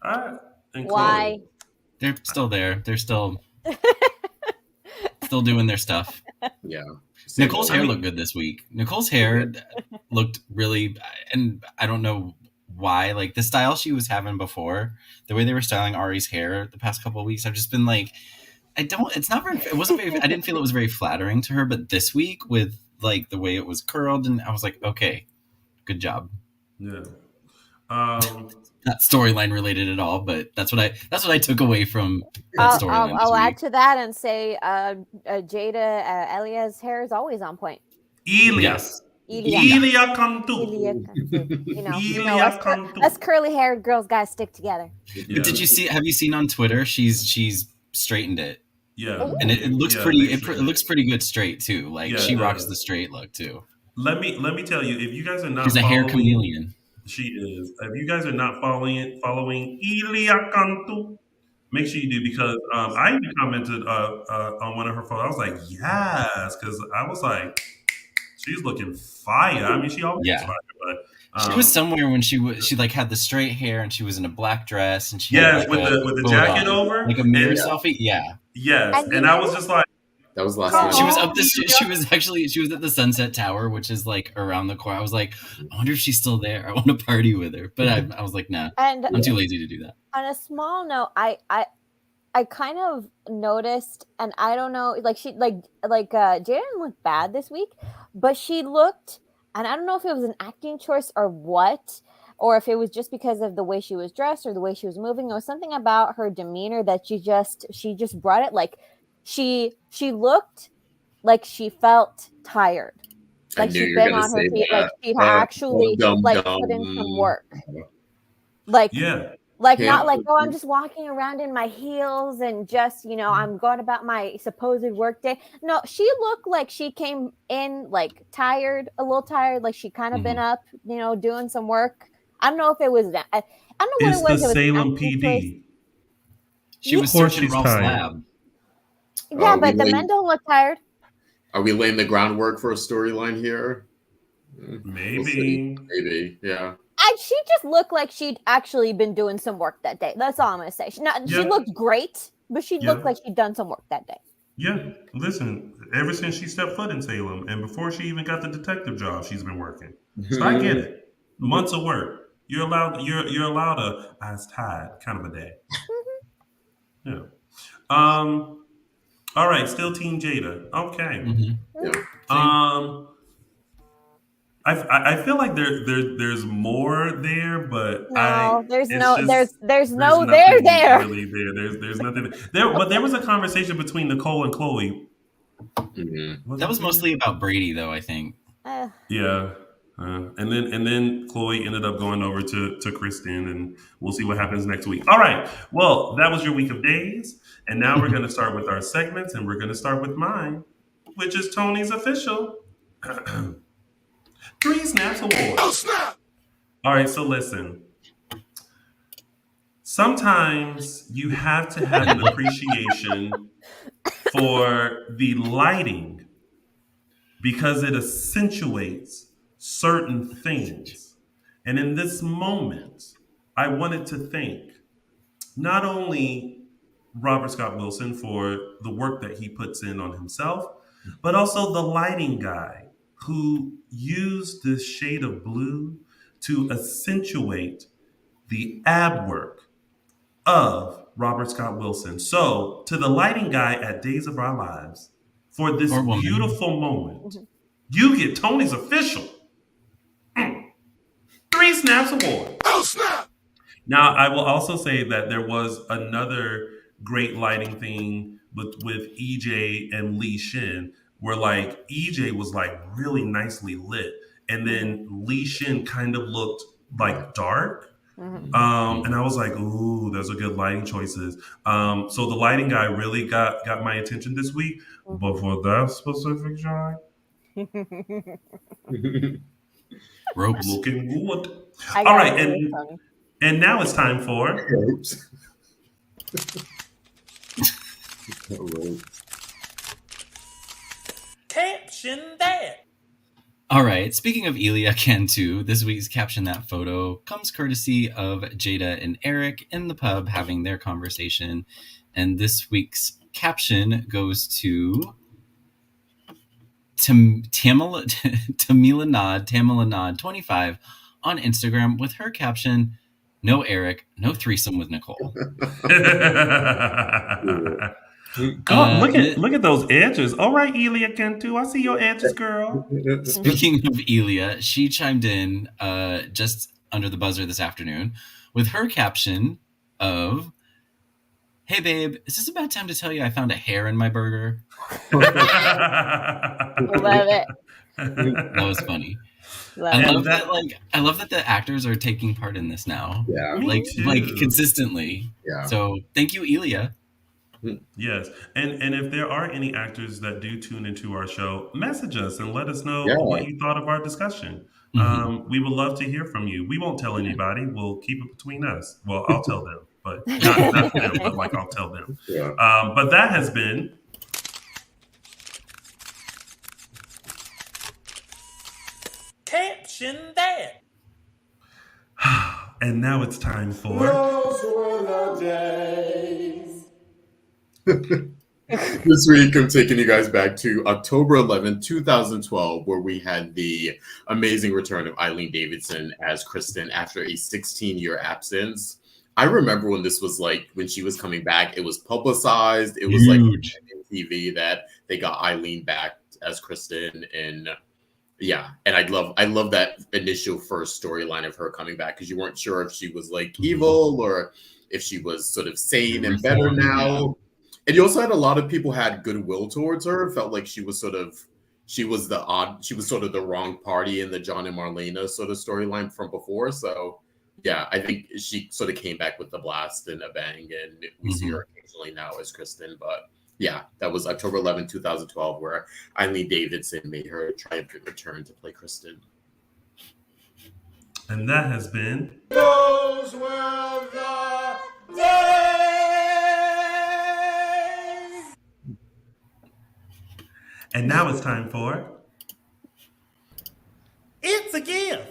And Why? Chloe. They're still there. They're still doing their stuff. Yeah. Nicole's hair looked good this week. Nicole's hair looked really, and I don't know why. Like the style she was having before, the way they were styling Ari's hair the past couple of weeks, I've just been like, I didn't feel it was very flattering to her, but this week with like the way it was curled, and I was like, okay, good job. Yeah. Not storyline related at all, but that's what I took away from that storyline. I'll add to that and say Jada Elia's hair is always on point. Elia Cantu. Us curly haired girls gotta stick together. But have you seen on Twitter? She's straightened it. Yeah. And it looks pretty. It looks pretty good straight too. Like she rocks the straight look too. Let me tell you, if you guys are not, she's a hair chameleon. She is. If you guys are not following Ilia Cantu, make sure you do, because I even commented on one of her photos. I was like, yes, because I was like, she's looking fire. I mean, she always is fire, but she was somewhere when she like had the straight hair and she was in a black dress and she had like with the jacket over, like a mirror selfie. Yeah. Yes, and I was just like, that was last night. She was up this. She was at the Sunset Tower, which is like around the corner. I was like, I wonder if she's still there. I want to party with her, but I was like, nah, I'm too lazy to do that. On a small note, I kind of noticed, and I don't know, like she Jada didn't look bad this week, but she looked, and I don't know if it was an acting choice or what, or if it was just because of the way she was dressed or the way she was moving. It was something about her demeanor that she just brought it. Like she looked like she felt tired, like she'd been on her feet, like she'd actually put in some work. Like not like, oh, I'm just walking around in my heels and just, I'm going about my supposed work day. No, she looked like she came in like a little tired, like she kind of been up, doing some work. I don't know if it was that. I don't know what it was. It's the Salem PD. She was searching Ralph's lab. Yeah, but the men don't look tired. Are we laying the groundwork for a storyline here? Maybe. Maybe, yeah. She just looked like she'd actually been doing some work that day. That's all I'm going to say. She looked great, but she looked like she'd done some work that day. Yeah, listen, ever since she stepped foot in Salem, and before she even got the detective job, she's been working. So I get it. Months of work. You're allowed a eyes tied kind of a day. Yeah. All right, still Team Jada. Okay. I feel like there's more there, but there's no there. Really there. There's nothing there. But there was a conversation between Nicole and Chloe. That was mostly about Brady, though, I think. Yeah. And then Chloe ended up going over to Kristen, and we'll see what happens next week. All right. Well, that was your week of days. And now we're going to start with our segments, and we're going to start with mine, which is Tony's official 3 Snaps Award. Oh, snap! All right. So listen. Sometimes you have to have an appreciation for the lighting because it accentuates certain things. And in this moment, I wanted to thank not only Robert Scott Wilson for the work that he puts in on himself, but also the lighting guy who used this shade of blue to accentuate the ab work of Robert Scott Wilson. So, to the lighting guy at Days of Our Lives, for this beautiful moment, you get Tony's official 3 Snaps Award. Oh, snap! Now, I will also say that there was another great lighting thing with EJ and Lee Shin, where like EJ was like really nicely lit, and then Lee Shin kind of looked like dark. And I was like, ooh, those are good lighting choices. So the lighting guy really got my attention this week. But for that specific shot, ropes looking good. All right, and now it's time for ropes. Caption that. All right, speaking of Elia Cantu, this week's Caption That photo comes courtesy of Jada and Eric in the pub having their conversation. And this week's caption goes to Tamilanod25 on Instagram with her caption, "No Eric, no threesome with Nicole." Look at those edges. All right, Elia Cantu, I see your edges, girl. Speaking of Elia, she chimed in just under the buzzer this afternoon with her caption of, "Hey babe, is this a bad time to tell you I found a hair in my burger?" Love it. That was funny. I love that the actors are taking part in this now. Yeah, like consistently. Yeah. So thank you, Elia. Yes, and if there are any actors that do tune into our show, message us and let us know what you thought of our discussion. We would love to hear from you. We won't tell anybody. We'll keep it between us. Well, I'll tell them, but not them, but like I'll tell them. Yeah. But that has been Caption That. And now it's time for Those Were the Days. This week, I'm taking you guys back to October 11th, 2012, where we had the amazing return of Eileen Davidson as Kristen after a 16-year absence. I remember when this was like, when she was coming back, it was publicized. It was huge. Like on TV that they got Eileen back as Kristen. And yeah, and I love that initial first storyline of her coming back because you weren't sure if she was like evil or if she was sort of sane and better now. And you also had a lot of people had goodwill towards her. Felt like she was sort of the wrong party in the John and Marlena sort of storyline from before. So yeah, I think she sort of came back with the blast and a bang, and we see her occasionally now as Kristen. But yeah, that was October 11, 2012, where Eileen Davidson made her triumphant return to play Kristen. And that has been Those Were the Days. And now it's time for It's a Gift.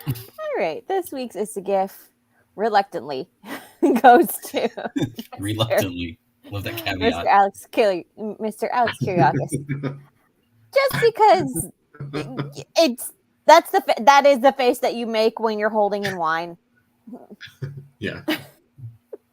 All right, this week's It's a Gift, reluctantly, goes to reluctantly. Love that caveat. Mr. Alex Kyriakis. Just because that is the face that you make when you're holding in wine. Yeah.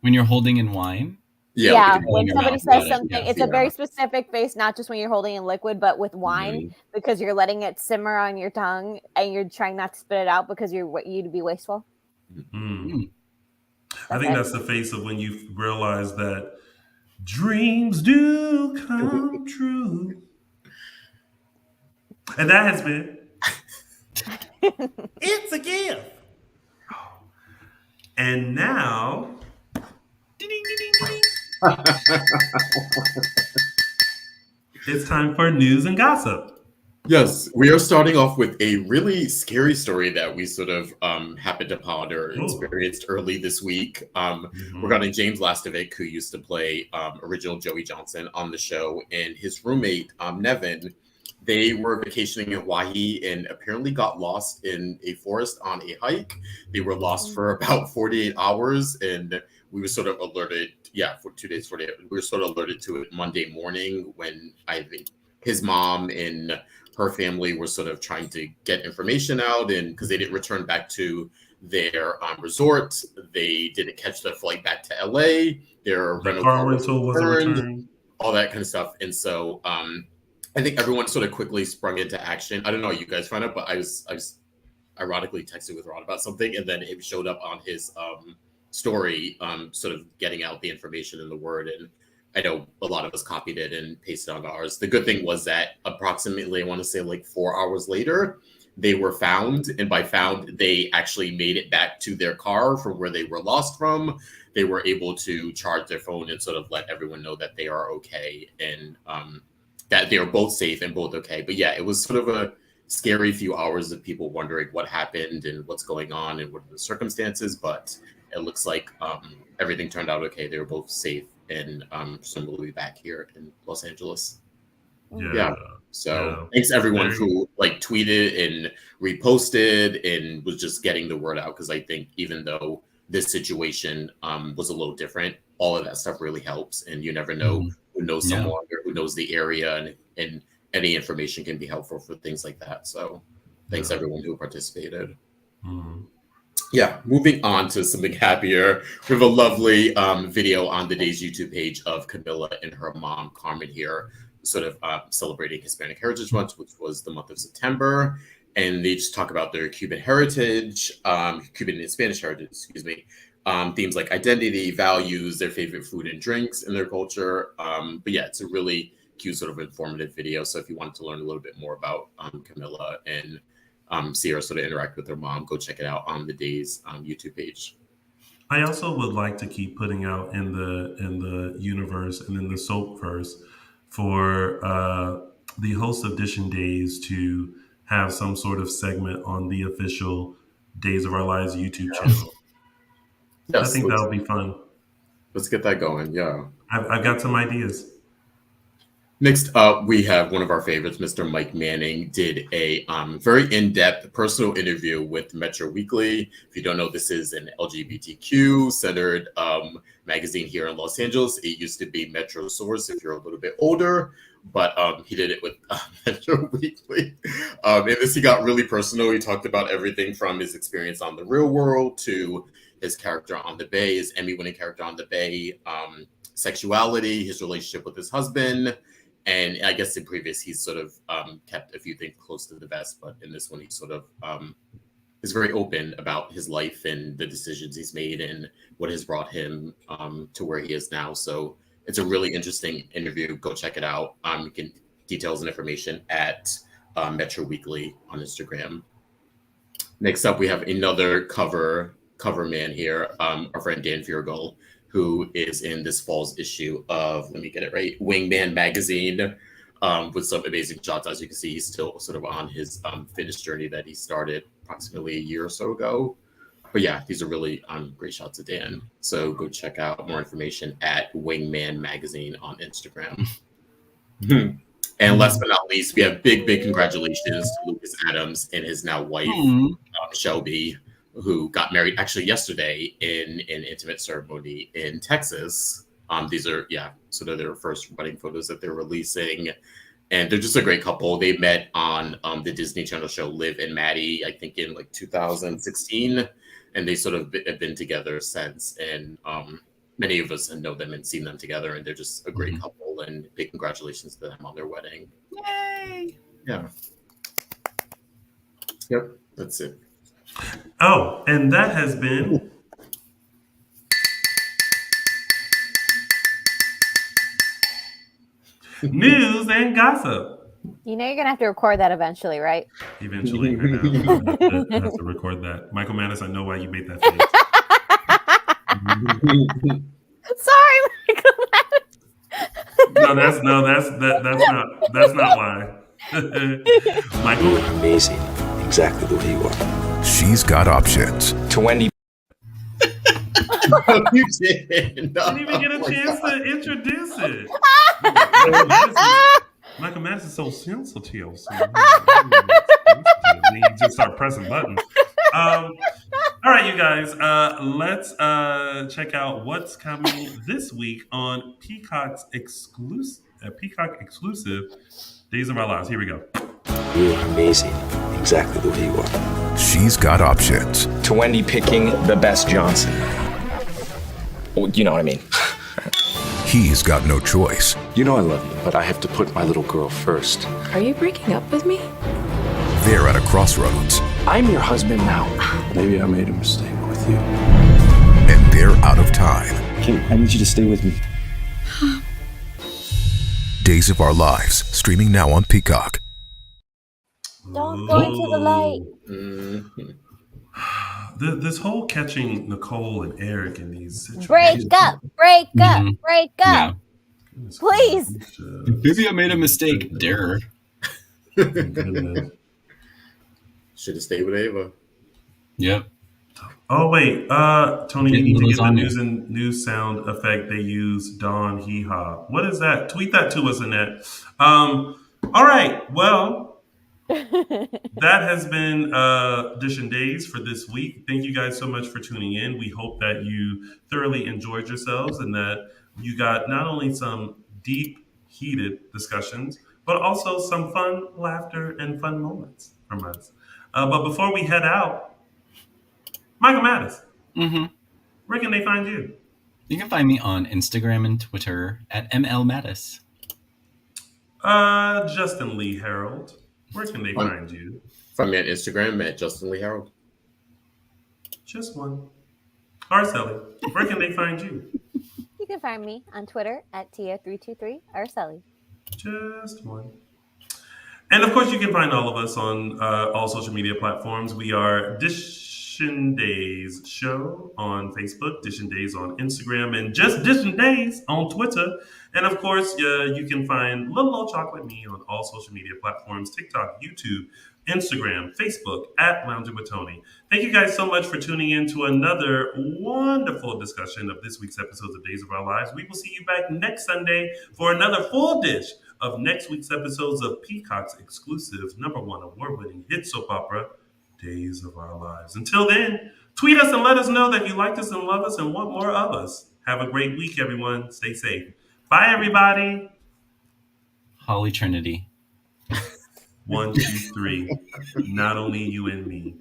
When you're holding in wine? Yeah, when somebody says something, it's a very specific face, not just when you're holding in liquid, but with wine, because you're letting it simmer on your tongue and you're trying not to spit it out because you'd be wasteful. I think that's the face of when you realize that dreams do come true. And that has been It's a Gift. And now it's time for news and gossip. Yes, we are starting off with a really scary story that we sort of happened to ponder and experienced early this week. Regarding James Lastovic, who used to play original Joey Johnson on the show, and his roommate, Nevin, They were vacationing in Hawaii and apparently got lost in a forest on a hike. They were lost for about 48 hours, and we were sort of alerted, for 2 days, 48. We were sort of alerted to it Monday morning when I think his mom and her family were sort of trying to get information out, and because they didn't return back to their resort, they didn't catch the flight back to LA. Their car rental wasn't returned. All that kind of stuff, and so I think everyone sort of quickly sprung into action. I don't know how you guys found out, but I was ironically texting with Ron about something, and then it showed up on his story, sort of getting out the information in the word. And I know a lot of us copied it and pasted on ours. The good thing was that approximately, I want to say like 4 hours later, they were found. And by found, they actually made it back to their car from where they were lost from. They were able to charge their phone and sort of let everyone know that they are okay. And that they are both safe and both okay. But yeah, it was sort of a scary few hours of people wondering what happened and what's going on and what are the circumstances. But it looks like everything turned out okay. They were both safe and soon we'll be back here in Los Angeles. Yeah. So thanks everyone who like tweeted and reposted and was just getting the word out. Because I think even though this situation was a little different, all of that stuff really helps. And you never know who knows someone or who knows the area, and any information can be helpful for things like that. So thanks everyone who participated. Yeah, moving on to something happier. We have a lovely video on the Days YouTube page of Camilla and her mom, Carmen, here, sort of celebrating Hispanic Heritage Month, which was the month of September. And they just talk about their Cuban heritage, Cuban and Spanish heritage, excuse me. Themes like identity, values, their favorite food and drinks in their culture. But yeah, it's a really cute sort of informative video. So if you wanted to learn a little bit more about Camilla and see her sort of interact with her mom, go check it out on the Days YouTube page. I also would like to keep putting out in the universe and in the soapverse for the host of Dishin Days to have some sort of segment on the official Days of Our Lives YouTube channel. Yes, I think that would be fun. Let's get that going. Yeah. I've got some ideas. Next up, we have one of our favorites, Mr. Mike Manning, did a very in-depth personal interview with Metro Weekly. If you don't know, this is an LGBTQ-centered magazine here in Los Angeles. It used to be Metro Source if you're a little bit older, but he did it with Metro Weekly. And this, he got really personal. He talked about everything from his experience on The Real World to his character on The Bay, his Emmy-winning character on The Bay, sexuality, his relationship with his husband. And I guess in previous, he's sort of kept a few things close to the vest, but in this one, he sort of is very open about his life and the decisions he's made and what has brought him to where he is now. So it's a really interesting interview. Go check it out. You can details and information at Metro Weekly on Instagram. Next up, we have another cover man here, our friend Dan Fiergel, who is in this fall's issue of, let me get it right, Wingman magazine, with some amazing shots. As you can see, he's still sort of on his fitness journey that he started approximately a year or so ago. But yeah, these are really great shots of Dan. So go check out more information at Wingman magazine on Instagram. And last but not least, we have big congratulations to Lucas Adams and his now wife, Shelby, who got married actually yesterday in an intimate ceremony in Texas. These are, sort of their first wedding photos that they're releasing. And they're just a great couple. They met on the Disney Channel show Liv and Maddie, I think in like 2016. And they sort of have been together since. And many of us know them and seen them together. And they're just a great couple. And big congratulations to them on their wedding. Yay! Yeah. Yep, that's it. Oh, and that has been news and gossip. You know you're gonna have to record that eventually, right? Eventually, I know. I have to record that. Michael Manus, I know why you made that face. Sorry, Michael Manus. That's not why. Michael, amazing, exactly the way you are. She's got options. To Wendy. You did. Didn't even get a chance to introduce it. Michael Madison is so sensitive. Then you just start pressing buttons. All right, you guys. Let's check out what's coming this week on Peacock exclusive Days of Our Lives. Here we go. You're amazing, exactly the way you are. She's got options. To Wendy picking the best Johnson. Well, you know what I mean. He's got no choice. You know I love you, but I have to put my little girl first. Are you breaking up with me? They're at a crossroads. I'm your husband now. Maybe I made a mistake with you. And they're out of time. Kate, I need you to stay with me. Days of Our Lives, streaming now on Peacock. Don't go into the light. Mm-hmm. This whole catching Nicole and Eric in these situations. Break up. Yeah. Please. Maybe I made a mistake. Dare. Goodness. Should have stayed with Ava. Yep. Oh wait, Tony, you need to get the news sound effect they use. Dawn hee haw. What is that? Tweet that to us, Annette. All right. Well, that has been Dishin Days for this week. Thank you guys so much for tuning in. We hope that you thoroughly enjoyed yourselves and that you got not only some deep, heated discussions, but also some fun laughter and fun moments from us. But before we head out, Michael Mattis, where can they find you? You can find me on Instagram and Twitter at MLMattis. Justin Lee Hareld, where can they find you? Find me on Instagram at Justin Lee Hareld. Just one. Araceli, where can they find you? You can find me on Twitter at Tia323 Araceli. Just one. And of course, you can find all of us on all social media platforms. We are Dishin Days Show on Facebook, Dishin Days on Instagram, and just Dishin Days on Twitter. And of course, you can find Little Old Chocolate Me on all social media platforms, TikTok, YouTube, Instagram, Facebook, at Lounging with Tony. Thank you guys so much for tuning in to another wonderful discussion of this week's episodes of Days of Our Lives. We will see you back next Sunday for another full dish of next week's episodes of Peacock's exclusive #1 award-winning hit soap opera, Days of Our Lives. Until then, tweet us and let us know that you liked us and love us and want more of us. Have a great week, everyone. Stay safe. Bye, everybody. Holy Trinity. 1, 2, 3. Not only you and me.